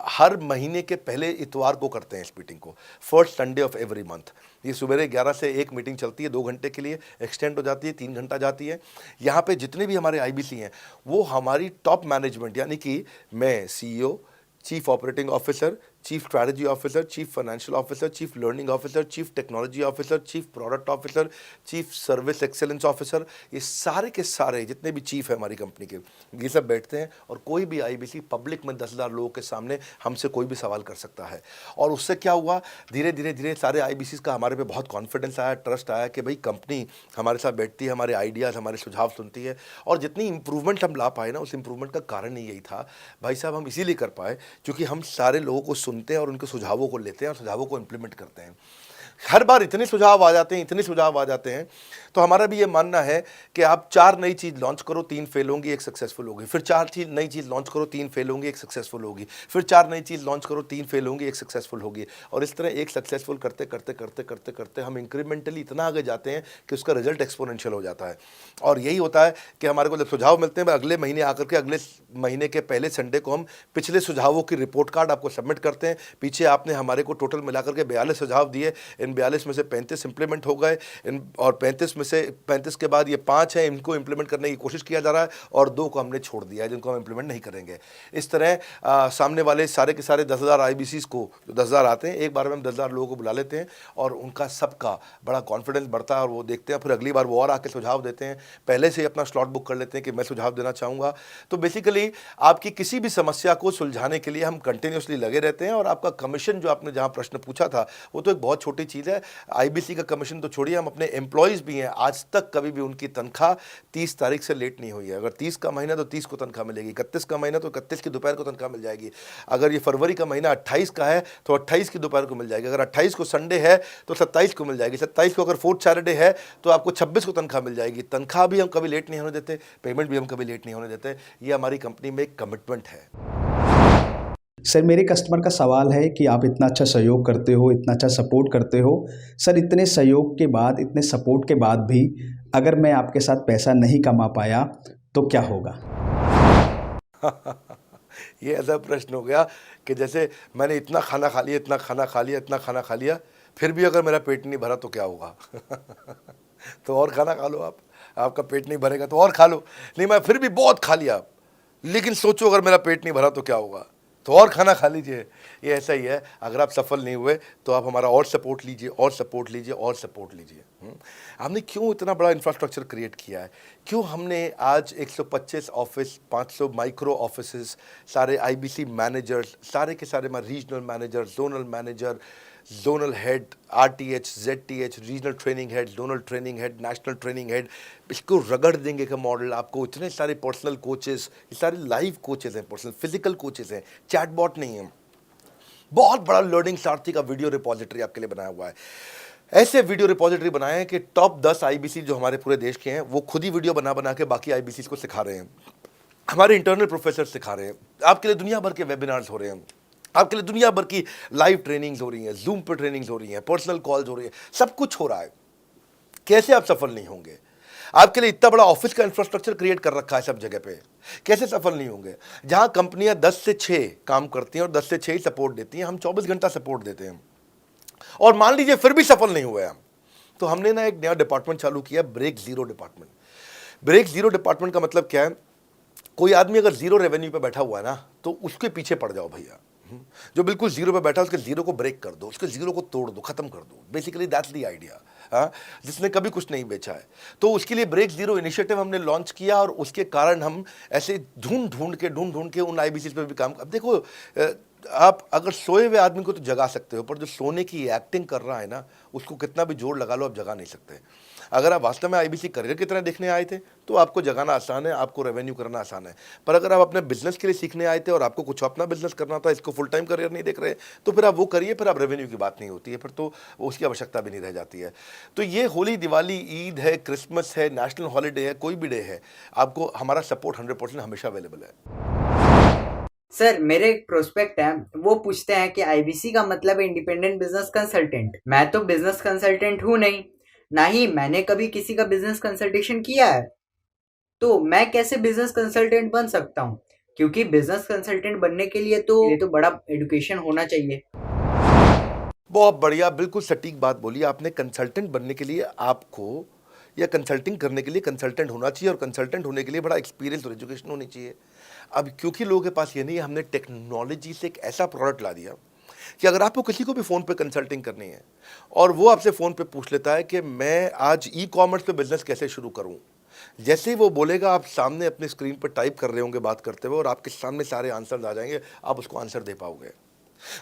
हर महीने के पहले इतवार को करते हैं इस मीटिंग को, first Sunday off every month. ये सुबह 11 से 1 मीटिंग चलती है, 2 घंटे के लिए एक्सटेंड हो जाती है, 3 घंटा जाती है। यहाँ पे जितने भी हमारे आईबीसी हैं वो हमारी टॉप मैनेजमेंट, यानी कि मैं CEO, chief operating officer, chief strategy officer, chief financial officer, chief learning officer, chief technology officer, chief product officer, chief service excellence officer, ये सारे के सारे जितने भी चीफ है हमारी कंपनी के, ये सब बैठते हैं और कोई भी आईबीसी पब्लिक में 10,000 लोगों के सामने हमसे कोई भी सवाल कर सकता है। और उससे क्या हुआ, धीरे धीरे धीरे सारे आईबीसी का हमारे पे बहुत कॉन्फिडेंस आया, ट्रस्ट आया कि भाई कंपनी हमारे साथ बैठती है, हमारे आइडियाज़, हमारे सुझाव सुनती है। और जितनी इंप्रूवमेंट हम ला पाए ना, उस इंप्रूवमेंट का कारण ही यही था भाई साहब, हम इसीलिए कर पाए क्योंकि हम सारे लोगों को सुनते हैं और उनके सुझावों को लेते हैं और सुझावों को इम्प्लीमेंट करते हैं। हर बार इतने सुझाव आ जाते हैं, इतने सुझाव आ जाते हैं, तो हमारा भी ये मानना है कि आप 4 नई चीज़ लॉन्च करो, 3 फेल होंगी, 1 सक्सेसफुल होगी, फिर 4 नई चीज़ लॉन्च करो, 3 फेल होंगी, 1 सक्सेसफुल होगी, फिर 4 नई चीज़ लॉन्च करो, 3 फेल होंगी, 1 सक्सेसफुल होगी। और इस तरह एक सक्सेसफुल करते करते करते करते करते हम इंक्रीमेंटली इतना आगे जाते हैं कि उसका रिजल्ट एक्सपोनेंशियल हो जाता है। और यही होता है कि हमारे को जब सुझाव मिलते हैं, अगले महीने आकर के अगले महीने के पहले संडे को हम पिछले सुझावों की रिपोर्ट कार्ड आपको सबमिट करते हैं। पीछे आपने हमारे को टोटल मिलाकर के 42 सुझाव दिए, इन 42 में से 35 इंप्लीमेंट हो गए, और 35 में से 35 के बाद ये 5 हैं, इनको इंप्लीमेंट करने की कोशिश किया जा रहा है, और 2 को हमने छोड़ दिया है जिनको हम इंप्लीमेंट नहीं करेंगे। इस तरह सामने वाले सारे के सारे 10,000 आईबीसीज को, जो 10,000 आते हैं, एक बार में हम 10,000 लोगों को बुला लेते हैं और उनका सबका बड़ा कॉन्फिडेंस बढ़ता है और वो देखते हैं, फिर अगली बार वो और आके सुझाव देते हैं, पहले से ही अपना स्लॉट बुक कर लेते हैं कि मैं सुझाव देना चाहूँगा। तो बेसिकली आपकी किसी भी समस्या को सुलझाने के लिए हम कंटिन्यूसली लगे रहते हैं। और आपका कमीशन, जो आपने जहाँ प्रश्न पूछा था, वो तो एक बहुत छोटी चीज़ है। आईबीसी का कमीशन तो छोड़िए, हम अपने एम्प्लॉयज़ भी हैं, आज तक कभी भी उनकी तनख्वाह 30 तारीख से लेट नहीं हुई है। अगर 30 का महीना तो 30 को तनख्वाह मिलेगी, 31 का महीना तो 31 की दोपहर को तनख्वाह मिल जाएगी, अगर ये फरवरी का महीना 28 का है तो 28 की दोपहर को मिल जाएगी, अगर 28 को संडे है तो 27 को मिल जाएगी, 27 को अगर फोर्थ सैटरडे है तो आपको 26 को तनख्वाह मिल जाएगी। तनख्वाह भी हम कभी लेट नहीं होने देते, पेमेंट भी हम कभी लेट नहीं होने देते। ये हमारी कंपनी में एक कमिटमेंट है। सर, मेरे कस्टमर का सवाल है कि आप इतना अच्छा सहयोग करते हो, इतना अच्छा सपोर्ट करते हो, सर इतने सहयोग के बाद, इतने सपोर्ट के बाद भी अगर मैं आपके साथ पैसा नहीं कमा पाया तो क्या होगा? ये ऐसा प्रश्न हो गया कि जैसे मैंने इतना खाना खा लिया, इतना खाना खा लिया, इतना खाना खा लिया, फिर भी अगर मेरा पेट नहीं भरा तो क्या होगा? तो और खाना खा लो, आपका पेट नहीं भरेगा तो और खा लो। नहीं, मैं फिर भी बहुत खा लिया, लेकिन सोचो अगर मेरा पेट नहीं भरा तो क्या होगा, तो और खाना खा लीजिए। ये ऐसा ही है, अगर आप सफल नहीं हुए तो आप हमारा और सपोर्ट लीजिए, और सपोर्ट लीजिए, और सपोर्ट लीजिए। हमने क्यों इतना बड़ा इंफ्रास्ट्रक्चर क्रिएट किया है, क्यों हमने आज 125 ऑफिस, 500 माइक्रो ऑफिसेस, सारे आईबीसी मैनेजर्स, सारे के सारे regional manager, zonal manager, zonal head, RTH, ZTH, regional training head, zonal training head, national training head, इसको रगड़ देंगे का मॉडल आपको। इतने सारे पर्सनल कोचेस, ये सारे लाइव कोचेस हैं, पर्सनल फिजिकल कोचेस हैं, चैटबॉट नहीं है। बहुत बड़ा लर्निंग सारथी का वीडियो रिपोजिटरी आपके लिए बनाया हुआ है। ऐसे वीडियो रिपोजिटरी बनाए हैं कि टॉप 10 आईबीसी जो हमारे पूरे देश के हैं, वो खुद ही वीडियो बना बना के बाकी आईबीसी को सिखा रहे हैं। हमारे इंटरनल प्रोफेसर सिखा रहे हैं, आपके लिए दुनिया भर के वेबिनार्स हो रहे हैं, आपके लिए दुनिया भर की लाइव ट्रेनिंग्स हो रही हैं, जूम पर ट्रेनिंग्स हो रही हैं, पर्सनल कॉल्स हो रही है, सब कुछ हो रहा है। कैसे आप सफल नहीं होंगे? आपके लिए इतना बड़ा ऑफिस का इंफ्रास्ट्रक्चर क्रिएट कर रखा है सब जगह पे, कैसे सफल नहीं होंगे? जहां कंपनियां 10 से 6 काम करती हैं और 10 से 6 ही सपोर्ट देती हैं, हम 24 घंटा सपोर्ट देते हैं, और मान लीजिए फिर भी सफल नहीं हुए हम, तो हमने ना एक नया डिपार्टमेंट चालू किया, break zero department. Break zero department का मतलब क्या है? कोई आदमी अगर जीरो रेवेन्यू पे बैठा हुआ है ना, तो उसके पीछे पड़ जाओ भैया। जो बिल्कुल जीरो पे बैठा है, उसके जीरो को ब्रेक कर दो, उसके जीरो को तोड़ दो, खत्म कर दो। Basically that's the idea. हाँ, जिसने कभी कुछ नहीं बेचा है, तो उसके लिए ब्रेक जीरो इनिशिएटिव हमने लॉन्च किया, और उसके कारण हम ऐसे ढूंढ ढूंढ के उन आईबीसी पे भी काम। अब देखो, आप अगर सोए हुए आदमी को तो जगा सकते हो, पर जो सोने की एक्टिंग कर रहा है ना, उसको कितना भी जोर लगा लो, आप जगा नहीं सकते। अगर आप वास्तव में आईबीसी करियर की तरह देखने आए थे तो आपको जगाना आसान है, आपको रेवेन्यू करना आसान है। पर अगर आप अपने बिजनेस के लिए सीखने आए थे और आपको कुछ अपना बिजनेस करना था, इसको फुल टाइम करियर नहीं देख रहे, तो फिर आप वो करिए, फिर आप रेवेन्यू की बात नहीं होती है, फिर तो उसकी आवश्यकता भी नहीं रह जाती है। तो ये होली, दिवाली, ईद है, क्रिसमस है, नेशनल हॉलीडे है, कोई भी डे है, आपको हमारा सपोर्ट 100% हमेशा अवेलेबल है। सर, मेरे एक प्रोस्पेक्ट है, वो पूछते हैं कि आईबीसी का मतलब है इंडिपेंडेंट बिजनेस कंसल्टेंट। मैं तो बिजनेस कंसल्टेंट हूँ नहीं, ना ही मैंने कभी किसी का बिजनेस कंसल्टेशन किया है, तो मैं कैसे बिजनेस कंसल्टेंट बन सकता हूँ? क्योंकि बिजनेस कंसल्टेंट बनने के लिए तो बड़ा एजुकेशन होना चाहिए। बहुत बढ़िया, बिल्कुल सटीक बात बोली आपने। कंसल्टेंट बनने के लिए आपको, या कंसल्टिंग करने के लिए कंसल्टेंट होना चाहिए, और कंसल्टेंट होने के लिए बड़ा एक्सपीरियंस और एजुकेशन होनी चाहिए। अब क्योंकि लोगों के पास ये नहीं है, हमने टेक्नोलॉजी से एक ऐसा प्रोडक्ट ला दिया कि अगर आपको किसी को भी फ़ोन पे कंसल्टिंग करनी है और वो आपसे फ़ोन पे पूछ लेता है कि मैं आज ई कॉमर्स पे बिज़नेस कैसे शुरू करूं, जैसे ही वो बोलेगा आप सामने अपनी स्क्रीन पर टाइप कर रहे होंगे बात करते हुए और आपके सामने सारे आंसर्स आ जाएंगे, आप उसको आंसर दे पाओगे।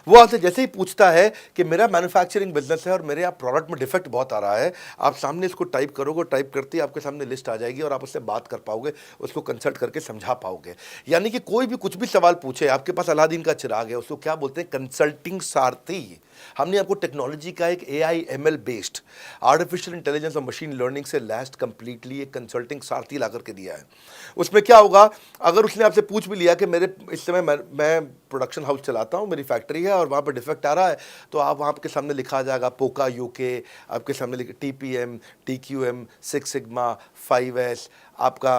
वो आपसे जैसे ही पूछता है कि मेरा मैन्युफैक्चरिंग बिजनेस है और मेरे यहाँ प्रोडक्ट में डिफेक्ट बहुत आ रहा है, आप सामने इसको टाइप करोगे, टाइप करते ही आपके सामने लिस्ट आ जाएगी और आप उससे बात कर पाओगे, उसको कंसल्ट करके समझा पाओगे। यानी कि कोई भी कुछ भी सवाल पूछे, आपके पास अलादीन का चिराग है, उसको क्या बोलते हैं, कंसल्टिंग सारथी। हमने आपको टेक्नोलॉजी का एक AI ML based artificial intelligence और मशीन लर्निंग से लैस्ड कंप्लीटली एक कंसल्टिंग सारथी ला करके दिया है। उसमें क्या होगा, अगर उसने आपसे पूछ भी लिया कि मेरे इस समय मैं प्रोडक्शन हाउस चलाता हूँ, मेरी फैक्ट्री है और वहाँ पर डिफेक्ट आ रहा है, तो आप वहाँ के सामने लिखा आ जाएगा पोका UK, आपके सामने TPM, TQM, 6 सिग्मा, 5S, आपका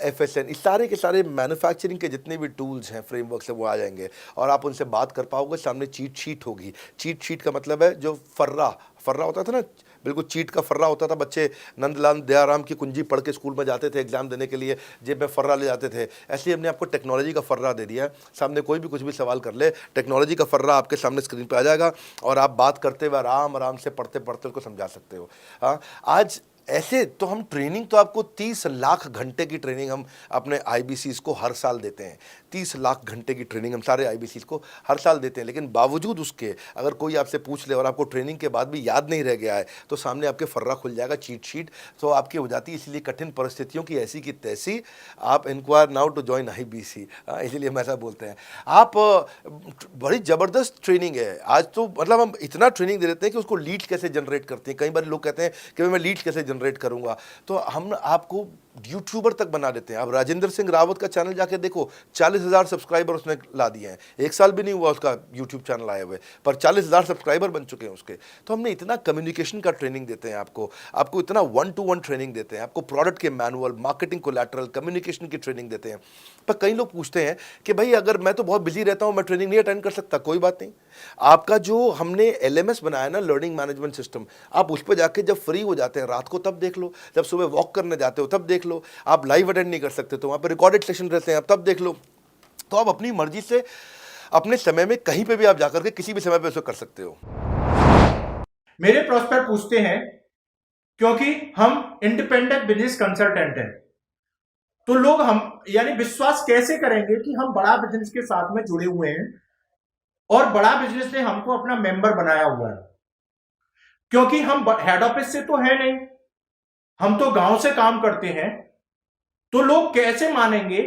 FSN, इस सारे के सारे मैन्युफैक्चरिंग के जितने भी टूल्स हैं, फ्रेमवर्क से वो आ जाएंगे और आप उनसे बात कर पाओगे। सामने चीट शीट होगी। चीट शीट का मतलब है जो फर्रा होता था ना, बिल्कुल चीट का फर्रा होता था। बच्चे नंदलाल दयाराम की कुंजी पढ़ के स्कूल में जाते थे एग्जाम देने के लिए, जेब में फर्रा ले जाते थे। ऐसे ही हमने आपको टेक्नोलॉजी का फर्रा दे दिया है। सामने कोई भी कुछ भी सवाल कर ले, टेक्नोलॉजी का फर्रा आपके सामने स्क्रीन पे आ जाएगा और आप बात करते हुए आराम से पढ़ते पढ़ते उसको समझा सकते हो। हाँ, आज ऐसे तो हम ट्रेनिंग तो आपको 30 लाख घंटे की ट्रेनिंग हम अपने IBCs को हर साल देते हैं। 30 लाख घंटे की ट्रेनिंग हम सारे IBCs को हर साल देते हैं। लेकिन बावजूद उसके अगर कोई आपसे पूछ ले और आपको ट्रेनिंग के बाद भी याद नहीं रह गया है, तो सामने आपके फर्रा खुल जाएगा, चीट शीट तो आपकी हो जाती है। इसलिए कठिन परिस्थितियों की ऐसी की तैसी, आप inquire now to join IBC, इसीलिए हम ऐसा बोलते हैं। आप बड़ी ज़बरदस्त ट्रेनिंग है आज तो, मतलब हम इतना ट्रेनिंग दे देते हैं कि उसको लीड्स कैसे जनरेट करते हैं। कई बार लोग कहते हैं कि मैं लीड्स कैसे जनरेट करूंगा, तो हम आपको यूट्यूबर तक बना देते हैं। अब राजेंद्र सिंह रावत का चैनल जाके देखो, 40,000 सब्सक्राइबर उसने ला दिए हैं। 1 साल भी नहीं हुआ उसका यूट्यूब चैनल आए हुए, पर 40,000 सब्सक्राइबर बन चुके हैं उसके। तो हमने इतना कम्युनिकेशन का ट्रेनिंग देते हैं आपको इतना 1-to-1 ट्रेनिंग देते हैं, आपको प्रोडक्ट के मैनुअल, मार्केटिंग कोलैटरल, कम्युनिकेशन की ट्रेनिंग देते हैं। पर कई लोग पूछते हैं कि भाई अगर मैं तो बहुत बिजी रहता हूँ, मैं ट्रेनिंग नहीं अटेंड कर सकता। कोई बात नहीं, आपका जो हमने LMS बनाया ना, लर्निंग मैनेजमेंट सिस्टम, आप उस पर जाके जब फ्री हो जाते हैं रात को तब देख लो, जब सुबह वॉक करने जाते हो तब देख लो। आप लाइव अटेंड नहीं कर सकते तो वहाँ पर रिकॉर्डेड सेशन रहते हैं, आप तब देख लो। तो आप अपनी मर्जी से अपने समय में कहीं पे भी आप जाकर के किसी भी समय पे उसको कर सकते हो। मेरे प्रोस्पेक्ट पूछते हैं, क्योंकि हम इंडिपेंडेंट बिजनेस कंसल्टेंट हैं, तो लोग हम यानी विश्वास कैसे करेंगे कि हम बड़ा बिजनेस के साथ में जुड़े हुए हैं और बड़ा बिजनेस ने हमको अपना मेंबर बनाया हुआ है। क्योंकि हम हेड ऑफिस से तो है नहीं, हम तो गांव से काम करते हैं, तो लोग कैसे मानेंगे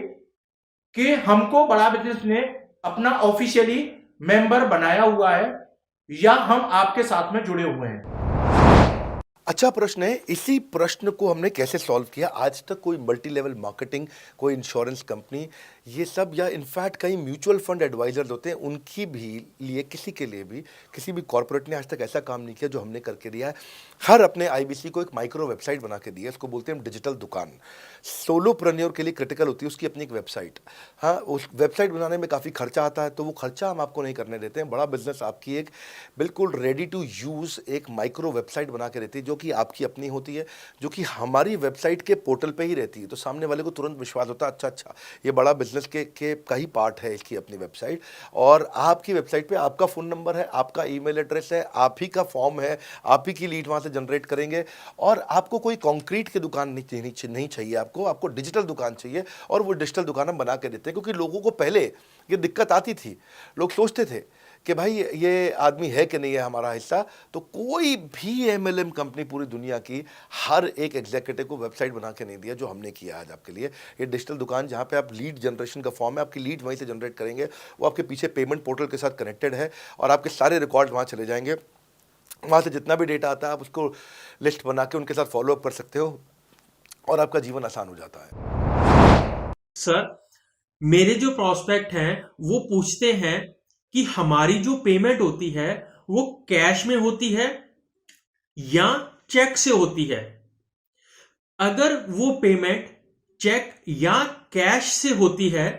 कि हमको बड़ा बिजनेस ने अपना ऑफिशियली मेंबर बनाया हुआ है या हम आपके साथ में जुड़े हुए हैं। अच्छा प्रश्न है। इसी प्रश्न को हमने कैसे सॉल्व किया, आज तक कोई मल्टी लेवल मार्केटिंग, कोई इंश्योरेंस कंपनी, ये सब, या इनफैक्ट कई म्यूचुअल फंड एडवाइजर्स होते हैं, उनकी भी लिए किसी के लिए भी किसी भी कॉर्पोरेट ने आज तक ऐसा काम नहीं किया जो हमने करके दिया है। हर अपने IBC को एक माइक्रो वेबसाइट बना के दी है, इसको बोलते हैं डिजिटल दुकान। सोलोप्रेन्योर के लिए क्रिटिकल होती है उसकी अपनी एक वेबसाइट। हाँ, उस वेबसाइट बनाने में काफ़ी खर्चा आता है, तो वो खर्चा हम आपको नहीं करने देते हैं। बड़ा बिजनेस आपकी एक बिल्कुल रेडी टू यूज़ एक माइक्रो वेबसाइट बना के रहती है, जो कि आपकी अपनी होती है, जो कि हमारी वेबसाइट के पोर्टल पे ही रहती है। तो सामने वाले को तुरंत विश्वास होता है, अच्छा ये बड़ा बिजनेस के का ही पार्ट है इसकी अपनी वेबसाइट। और आपकी वेबसाइट पे आपका फ़ोन नंबर है, आपका ईमेल एड्रेस है, आप ही का फॉर्म है, आप ही की लीड वहाँ से जनरेट करेंगे। और आपको कोई कॉन्क्रीट की दुकान नहीं चाहिए, आपको डिजिटल दुकान चाहिए। और वो डिजिटल दुकान हम बना के देते हैं, क्योंकि लोगों को पहले ये दिक्कत आती थी, लोग सोचते थे कि भाई ये आदमी है कि नहीं है हमारा हिस्सा। तो कोई भी MLM कंपनी पूरी दुनिया की हर एक एग्जीक्यूटिव को वेबसाइट बना के नहीं दिया जो हमने किया आज आपके लिए। ये डिजिटल दुकान जहाँ पे आप लीड जनरेशन का फॉर्म है, आपकी लीड वहीं से जनरेट करेंगे, वो आपके पीछे पेमेंट पोर्टल के साथ कनेक्टेड है और आपके सारे रिकॉर्ड वहाँ चले जाएंगे। वहाँ से जितना भी डेटा आता है आप उसको लिस्ट बना के उनके साथ फॉलोअप कर सकते हो और आपका जीवन आसान हो जाता है। सर, मेरे जो प्रोस्पेक्ट हैं वो पूछते हैं कि हमारी जो पेमेंट होती है वो कैश में होती है या चेक से होती है। अगर वो पेमेंट चेक या कैश से होती है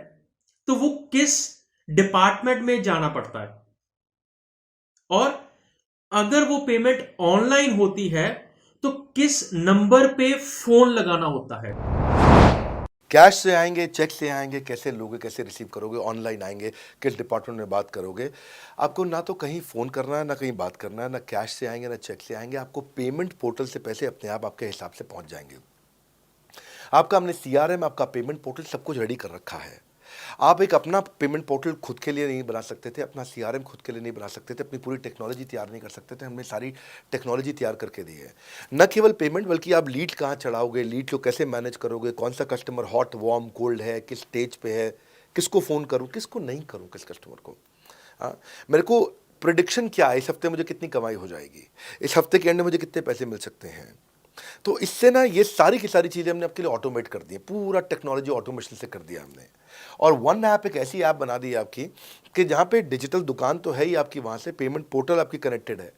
तो वो किस डिपार्टमेंट में जाना पड़ता है, और अगर वो पेमेंट ऑनलाइन होती है तो किस नंबर पे फोन लगाना होता है। कैश से आएंगे, चेक से आएंगे, कैसे लोगे, कैसे रिसीव करोगे, ऑनलाइन आएंगे, किस डिपार्टमेंट में बात करोगे। आपको ना तो कहीं फ़ोन करना है, ना कहीं बात करना है, ना कैश से आएंगे, ना चेक से आएंगे। आपको पेमेंट पोर्टल से पैसे अपने आप आपके हिसाब से पहुंच जाएंगे। आपका हमने CRM, आपका पेमेंट पोर्टल सब कुछ रेडी कर रखा है। आप एक अपना पेमेंट पोर्टल खुद के लिए नहीं बना सकते थे, अपना CRM खुद के लिए नहीं बना सकते थे, अपनी पूरी टेक्नोलॉजी तैयार नहीं कर सकते थे। हमने सारी टेक्नोलॉजी तैयार करके दी है। न केवल पेमेंट, बल्कि आप लीड कहाँ चढ़ाओगे, लीड को कैसे मैनेज करोगे, कौन सा कस्टमर हॉट, वार्म, कोल्ड है, किस स्टेज पे है, किसको फ़ोन करूँ, किसको नहीं करूँ, किस कस्टमर को। हाँ, मेरे को प्रिडिक्शन क्या है, इस हफ्ते मुझे कितनी कमाई हो जाएगी, इस हफ्ते के एंड में मुझे कितने पैसे मिल सकते हैं। तो इससे ना ये सारी की सारी चीज़ें हमने आपके लिए ऑटोमेट कर दी है, पूरा टेक्नोलॉजी ऑटोमेशन से कर दिया हमने। और वन ऐप एक ऐसी ऐप बना दी है आपकी कि जहाँ पे डिजिटल दुकान तो है ही आपकी, वहाँ से पेमेंट पोर्टल आपकी कनेक्टेड है,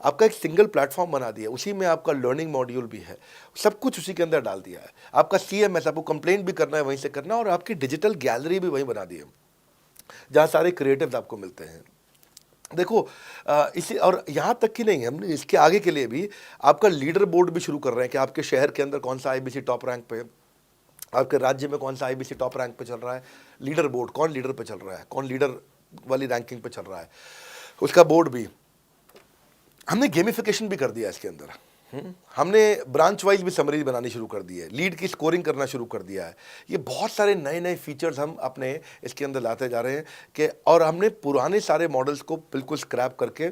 आपका एक सिंगल प्लेटफॉर्म बना दिया, उसी में आपका लर्निंग मॉड्यूल भी है, सब कुछ उसी के अंदर डाल दिया है। आपका CMS, आपको कंप्लेंट भी करना है वहीं से करना, और आपकी डिजिटल गैलरी भी वहीं बना दी है, जहाँ सारे क्रिएटिव्स आपको मिलते हैं। देखो इसी, और यहाँ तक कि नहीं, हमने इसके आगे के लिए भी आपका लीडर बोर्ड भी शुरू कर रहे हैं कि आपके शहर के अंदर कौन सा IBC टॉप रैंक पे, आपके राज्य में कौन सा IBC टॉप रैंक पे चल रहा है, लीडर बोर्ड कौन लीडर पे चल रहा है, कौन लीडर वाली रैंकिंग पे चल रहा है, उसका बोर्ड भी। हमने गेमिफिकेशन भी कर दिया इसके अंदर। हमने ब्रांच वाइज भी समरी बनानी शुरू कर दी है, लीड की स्कोरिंग करना शुरू कर दिया है। ये बहुत सारे नए नए फीचर्स हम अपने इसके अंदर लाते जा रहे हैं कि, और हमने पुराने सारे मॉडल्स को बिल्कुल स्क्रैप करके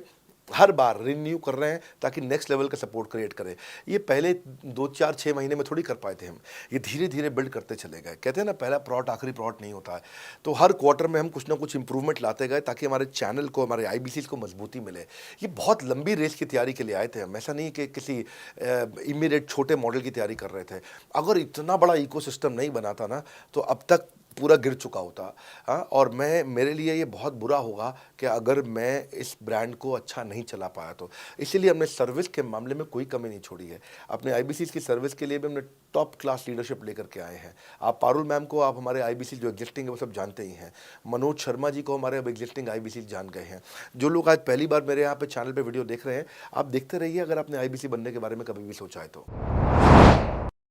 हर बार रिन्यू कर रहे हैं ताकि नेक्स्ट लेवल का सपोर्ट क्रिएट करें। ये पहले 2, 4, 6 महीने में थोड़ी कर पाए थे हम, ये धीरे धीरे बिल्ड करते चले गए। कहते हैं ना, पहला प्लॉट आखिरी प्लॉट नहीं होता है। तो हर क्वार्टर में हम कुछ ना कुछ इंप्रूवमेंट लाते गए ताकि हमारे चैनल को, हमारे IBCs को मजबूती मिले। ये बहुत लंबी रेस की तैयारी के लिए आए थे हम, ऐसा नहीं कि किसी इमीडिएट छोटे मॉडल की तैयारी कर रहे थे। अगर इतना बड़ा इकोसिस्टम नहीं बनाता ना तो अब तक पूरा गिर चुका होता। हाँ, और मेरे लिए ये बहुत बुरा होगा कि अगर मैं इस ब्रांड को अच्छा नहीं चला पाया तो। इसीलिए हमने सर्विस के मामले में कोई कमी नहीं छोड़ी है। अपने IBCs की सर्विस के लिए भी हमने टॉप क्लास लीडरशिप लेकर के आए हैं। आप पारुल मैम को, आप हमारे IBC जो एग्जिस्टिंग है वो सब जानते ही हैं। मनोज शर्मा जी को हमारे अब एग्जिस्टिंग IBC जान गए हैं। जो लोग आज पहली बार मेरे यहाँ पे चैनल पे वीडियो देख रहे हैं, आप देखते रहिए अगर आपने IBC बनने के बारे में कभी भी सोचा है तो।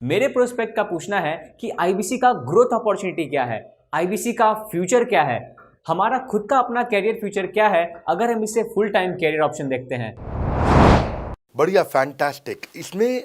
मेरे प्रोस्पेक्ट का पूछना है कि IBC का ग्रोथ अपॉर्चुनिटी क्या है, IBC का फ्यूचर क्या है, हमारा खुद का अपना कैरियर फ्यूचर क्या है अगर हम इसे फुल टाइम कैरियर ऑप्शन देखते हैं। बढ़िया, फैंटास्टिक। इसमें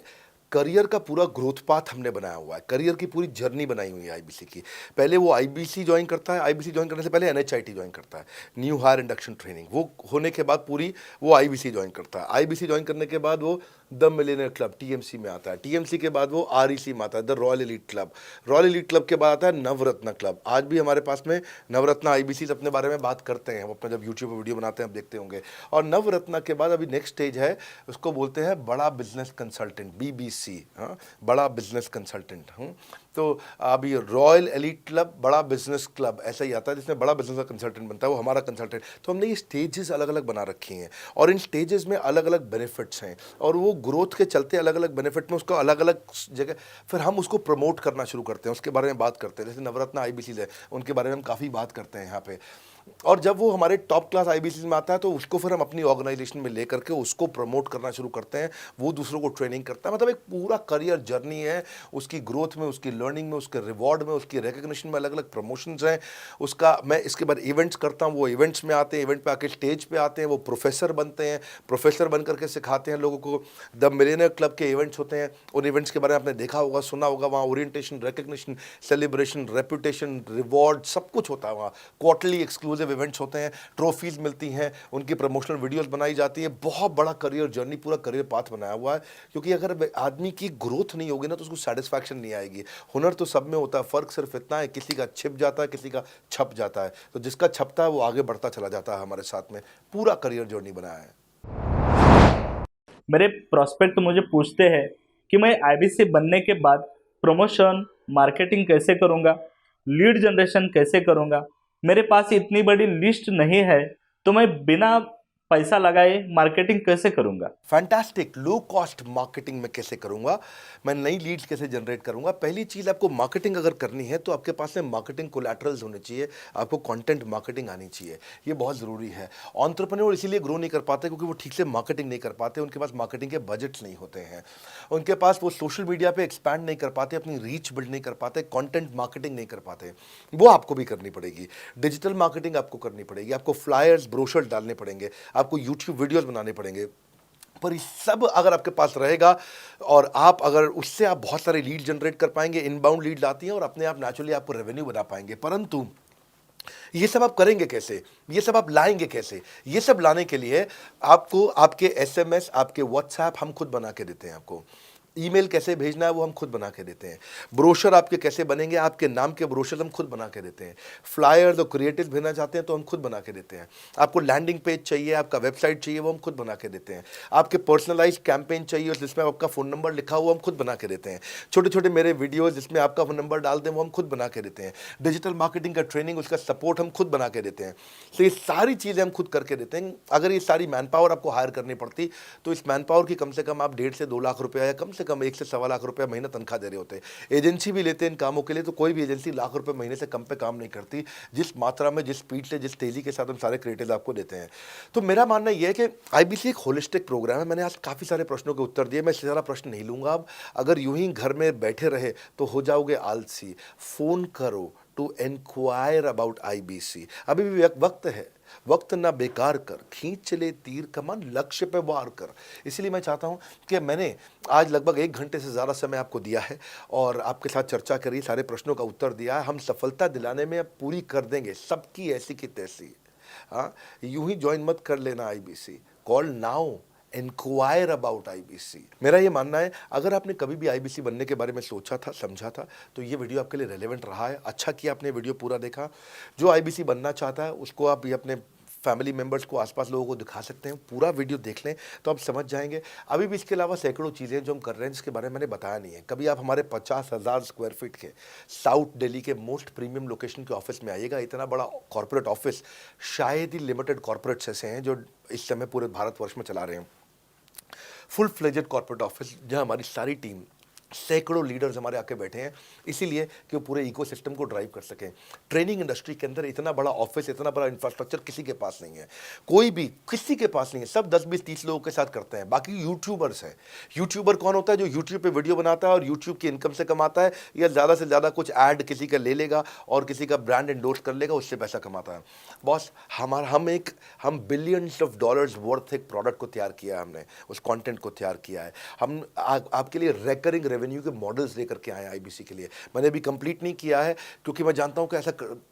करियर का पूरा ग्रोथ पाथ हमने बनाया हुआ है, करियर की पूरी जर्नी बनाई हुई है IBC की। पहले वो IBC ज्वाइन करता है, IBC ज्वाइन करने से पहले NHIT ज्वाइन करता है, न्यू हायर इंडक्शन ट्रेनिंग। वो होने के बाद पूरी वो IBC ज्वाइन करता है। IBC ज्वाइन करने के बाद वो द मिलेनियर क्लब TMC में आता है। TMC के बाद वो REC में आता है, the royal elite club. Royal elite club के बाद आता है नवरत्न क्लब। आज भी हमारे पास में नवरत्न IBCs अपने बारे में बात करते हैं, हम अपना जब यूट्यूब पर वीडियो बनाते हैं आप देखते होंगे। और नवरत्न के बाद अभी नेक्स्ट स्टेज है, उसको बोलते हैं बड़ा बिजनेस कंसल्टेंट, BBC। हाँ, बड़ा बिजनेस कंसल्टेंट। तो अभी रॉयल एलीट क्लब, बड़ा बिजनेस क्लब, ऐसा ही आता है जिसमें बड़ा बिजनेस का कंसल्टेंट बनता है, वो हमारा कंसल्टेंट। तो हमने ये स्टेजेस अलग अलग बना रखी हैं और इन स्टेजेस में अलग अलग बेनिफिट्स हैं और वो ग्रोथ के चलते अलग अलग बेनिफिट में उसको अलग अलग जगह फिर हम उसको प्रमोट करना शुरू करते हैं, उसके बारे में बात करते हैं। जैसे नवरत्न IBCs है, उनके बारे में हम काफ़ी बात करते हैं यहाँ पे। और जब वो हमारे टॉप क्लास IBCs में आता है तो उसको फिर हम अपनी ऑर्गेनाइजेशन में लेकर के उसको प्रमोट करना शुरू करते हैं, वो दूसरों को ट्रेनिंग करता है। मतलब एक पूरा करियर जर्नी है, उसकी ग्रोथ में, उसकी लर्निंग में, उसके रिवॉर्ड में, उसकी रिकग्निशन में अलग अलग प्रमोशंस हैं उसका। मैं इसके बाद इवेंट्स करता हूँ, वो इवेंट्स में आते हैं, इवेंट पे आके स्टेज पे आते हैं, वो प्रोफेसर बनते हैं, प्रोफेसर बन करके सिखाते हैं लोगों को। द मिलेनियर क्लब के इवेंट्स होते हैं, उन इवेंट्स के बारे में आपने देखा होगा, सुना होगा। वहाँ orientation, recognition, celebration, reputation, reward सब कुछ होता है वहाँ। क्वार्टरली एक्सक्लूसिव इवेंट्स होते हैं, ट्रॉफीज मिलती हैं, उनकी प्रमोशनल वीडियोस बनाई जाती है। बहुत बड़ा करियर जर्नी, पूरा करियर पाथ बनाया हुआ है। क्योंकि अगर आदमी की ग्रोथ नहीं होगी ना तो उसको सेटिस्फैक्शन नहीं आएगी। हुनर तो सब में होता है, फ़र्क सिर्फ इतना है किसी का छिप जाता है, किसी का छप जाता है। तो जिसका छपता है वो आगे बढ़ता चला जाता है। हमारे साथ में पूरा करियर जर्नी बनाया है। मेरे प्रोस्पेक्ट मुझे पूछते हैं कि मैं IBC बनने के बाद प्रमोशन, मार्केटिंग कैसे करूँगा, लीड जनरेशन कैसे करूँगा। मेरे पास इतनी बड़ी लिस्ट नहीं है, तो मैं बिना पैसा लगाए मार्केटिंग कैसे करूंगा? फैंटास्टिक। लो कॉस्ट मार्केटिंग में कैसे करूंगा, मैं नई लीड्स कैसे जनरेट करूंगा। पहली चीज़, आपको मार्केटिंग अगर करनी है तो आपके पास में मार्केटिंग कोलैटरल्स होने चाहिए, आपको कंटेंट मार्केटिंग आनी चाहिए, ये बहुत ज़रूरी है। एंटरप्रेन्योर इसीलिए ग्रो नहीं कर पाते क्योंकि वो ठीक से मार्केटिंग नहीं कर पाते, उनके पास मार्केटिंग के बजट्स नहीं होते हैं, उनके पास वो सोशल मीडिया पे एक्सपैंड नहीं कर पाते, अपनी रीच बिल्ड नहीं कर पाते, कंटेंट मार्केटिंग नहीं कर पाते। वो आपको भी करनी पड़ेगी। डिजिटल मार्केटिंग आपको करनी पड़ेगी, आपको फ्लायर्स ब्रोशर्स डालने पड़ेंगे, आपको यूट्यूब वीडियोस बनाने पड़ेंगे। पर ये सब अगर आपके पास रहेगा और आप अगर उससे आप बहुत सारे लीड जनरेट कर पाएंगे, इनबाउंड लीड आती हैं और अपने आप नेचुरली आपको रेवेन्यू बना पाएंगे। परंतु ये सब आप करेंगे कैसे, ये सब आप लाएंगे कैसे? ये सब लाने के लिए आपको आपके SMS, आपके व्हाट्सएप हम खुद बना के देते हैं, आपको ईमेल कैसे भेजना है वो हम खुद बना के देते हैं, ब्रोशर आपके कैसे बनेंगे, आपके नाम के ब्रोशर हम खुद बना के देते हैं, फ्लायर्स और क्रिएटिव भेजना चाहते हैं तो हम खुद बना के देते हैं, आपको लैंडिंग पेज चाहिए, आपका वेबसाइट चाहिए वो हम खुद बना के देते हैं, आपके पर्सनलाइज कैंपेन चाहिए जिसमें आपका फ़ोन नंबर लिखा हुआ हम खुद बना के देते हैं, छोटे छोटे मेरे वीडियोज़ जिसमें आपका फ़ोन नंबर डाल दें वो हम खुद बना के देते हैं, डिजिटल मार्केटिंग का ट्रेनिंग उसका सपोर्ट हम खुद बना के देते हैं। तो ये सारी चीज़ें हम खुद करके देते हैं। अगर ये सारी मैन पावर आपको हायर करनी पड़ती तो इस मैन पावर की कम से कम आप 1.5 से 2 लाख रुपया या कम से कम 1 से 1.25 लाख रुपया महीना तनख्वाह दे रहे होते हैं। एजेंसी भी लेते हैं इन कामों के लिए, तो कोई भी एजेंसी लाख रुपए महीने से कम पे काम नहीं करती, जिस मात्रा में, जिस स्पीड से, जिस तेजी के साथ हम सारे क्रिएटिव आपको देते हैं। तो मेरा मानना यह है कि IBC एक होलिस्टिक प्रोग्राम है। मैंने आज काफ़ी सारे प्रश्नों के उत्तर दिए, मैं इससे ज़्यादा प्रश्न नहीं लूँगा। अब अगर यूं ही घर में बैठे रहे तो हो जाओगे आलसी। फ़ोन करो टू इंक्वायर अबाउट IBC। अभी भी वक्त है, वक्त ना बेकार कर, खींच चले तीर कमान, लक्ष्य पे वार कर। इसलिए मैं चाहता हूँ कि मैंने आज लगभग 1 घंटे से ज़्यादा समय आपको दिया है और आपके साथ चर्चा करी, सारे प्रश्नों का उत्तर दिया है। हम सफलता दिलाने में अब पूरी कर देंगे सबकी ऐसी की तैसी। हाँ, यूं ही ज्वाइन मत कर लेना IBC, call now, inquire about IBC। मेरा ये मानना है, अगर आपने कभी भी IBC बनने के बारे में सोचा था, समझा था, तो ये वीडियो आपके लिए रेलेवेंट रहा है। अच्छा किया आपने वीडियो पूरा देखा। जो IBC बनना चाहता है उसको आप ये अपने फैमिली मेम्बर्स को, आसपास लोगों को दिखा सकते हैं। पूरा वीडियो देख लें तो आप समझ जाएंगे। अभी भी इसके अलावा सैकड़ों चीज़ें जो हम कर रहे हैं जिसके बारे में मैंने बताया नहीं है। कभी आप हमारे 50,000 स्क्वायर फीट के साउथ दिल्ली के मोस्ट प्रीमियम लोकेशन के ऑफिस में आइएगा। इतना बड़ा कॉर्पोरेट ऑफिस शायद ही लिमिटेड कॉर्पोरेट्स ऐसे हैं जो इस समय पूरे भारतवर्ष में चला रहे हैं। फुल फ्लेजेड कॉर्पोरेट ऑफिस जहां हमारी सारी टीम, सैकड़ों लीडर्स हमारे आके बैठे हैं, इसीलिए कि वो पूरे इकोसिस्टम को ड्राइव कर सकें। ट्रेनिंग इंडस्ट्री के अंदर इतना बड़ा ऑफिस, इतना बड़ा इंफ्रास्ट्रक्चर किसी के पास नहीं है, कोई भी किसी के पास नहीं है। सब 10, 20, 30 लोगों के साथ करते हैं। बाकी यूट्यूबर्स हैं। यूट्यूबर कौन होता है? जो यूट्यूब पे वीडियो बनाता है और यूट्यूब की इनकम से कमाता है, या ज़्यादा से ज़्यादा कुछ ऐड किसी का ले लेगा और किसी का ब्रांड एंडोर्स कर लेगा, उससे पैसा कमाता है। बॉस, हम बिलियंस ऑफ डॉलर्स वर्थ एक प्रोडक्ट को तैयार किया है, हमने उस कंटेंट को तैयार किया है। हम आपके लिए रेकरिंग रेवेन्यू के मॉडल्स लेकर के आए हैं IBC के लिए। मैंने अभी कंप्लीट नहीं किया है क्योंकि मैं जानता हूं कि ऐसा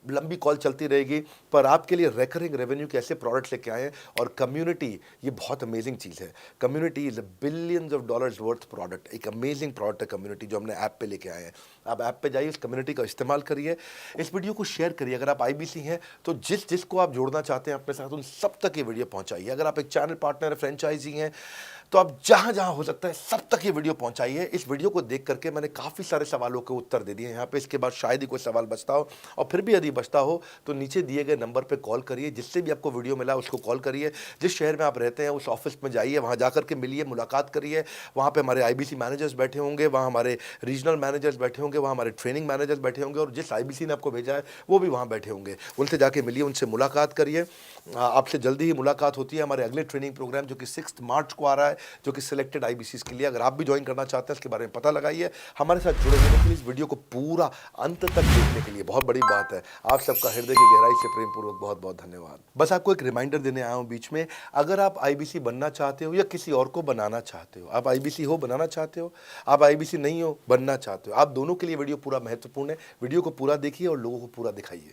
लंबी कॉल चलती रहेगी, पर आपके लिए रेकरिंग रेवेन्यू के ऐसे प्रोडक्ट्स लेके आए हैं। और कम्युनिटी, ये बहुत अमेजिंग चीज़ है। Community is billions of dollars worth product, एक अमेजिंग प्रोडक्ट है कम्युनिटी, जो हमने ऐप पे लेके आए हैं। आप ऐप पे जाइए, उस कम्युनिटी का इस्तेमाल करिए, इस वीडियो को शेयर करिए। अगर आप IBC हैं तो जिसको आप जोड़ना चाहते हैं अपने साथ, उन सब तक ये वीडियो पहुंचाइए। अगर आप एक चैनल पार्टनर, फ्रेंचाइजी हैं, तो आप जहां जहां हो सकता है सब तक ये वीडियो पहुंचाइए। इस वीडियो को देख करके मैंने काफ़ी सारे सवालों के उत्तर दे दिए यहाँ पे। इसके बाद शायद ही कोई सवाल बचता हो, और फिर भी यदि बचता हो तो नीचे दिए गए नंबर पे कॉल करिए। जिससे भी आपको वीडियो मिला उसको कॉल करिए। जिस शहर में आप रहते हैं उस ऑफिस में जाइए, वहाँ जा करके मिलिए, मुलाकात करिए। वहाँ पे हमारे IBC मैनेजर्स बैठे होंगे, वहाँ हमारे रीजनल मैनेजर्स बैठे होंगे, वहाँ हमारे ट्रेनिंग मैनेजर्स बैठे होंगे, और जिस IBC ने आपको भेजा है वो भी वहाँ बैठे होंगे। उनसे जाके मिलिए, उनसे मुलाकात करिए। आपसे जल्दी ही मुलाकात होती है। हमारे अगले ट्रेनिंग प्रोग्राम जो कि 6 मार्च को आ रहा है, जो कि सिलेक्टेड IBCs के लिए, अगर आप भी ज्वाइन करना चाहते हैं इसके बारे में पता लगाइए। हमारे साथ जुड़े रहने के लिए, इस वीडियो को पूरा अंत तक देखने के लिए बहुत बड़ी बात है। आप सबका हृदय की गहराई से प्रेम पूर्वक बहुत बहुत धन्यवाद। बस आपको एक रिमाइंडर देने आया हूं बीच में, अगर आप IBC बनना चाहते हो या किसी और को बनाना चाहते हो, आप IBC हो, बनाना चाहते हो, आप IBC नहीं हो, बनना चाहते हो, आप दोनों के लिए वीडियो पूरा महत्वपूर्ण है। वीडियो को पूरा देखिए और लोगों को पूरा दिखाइए।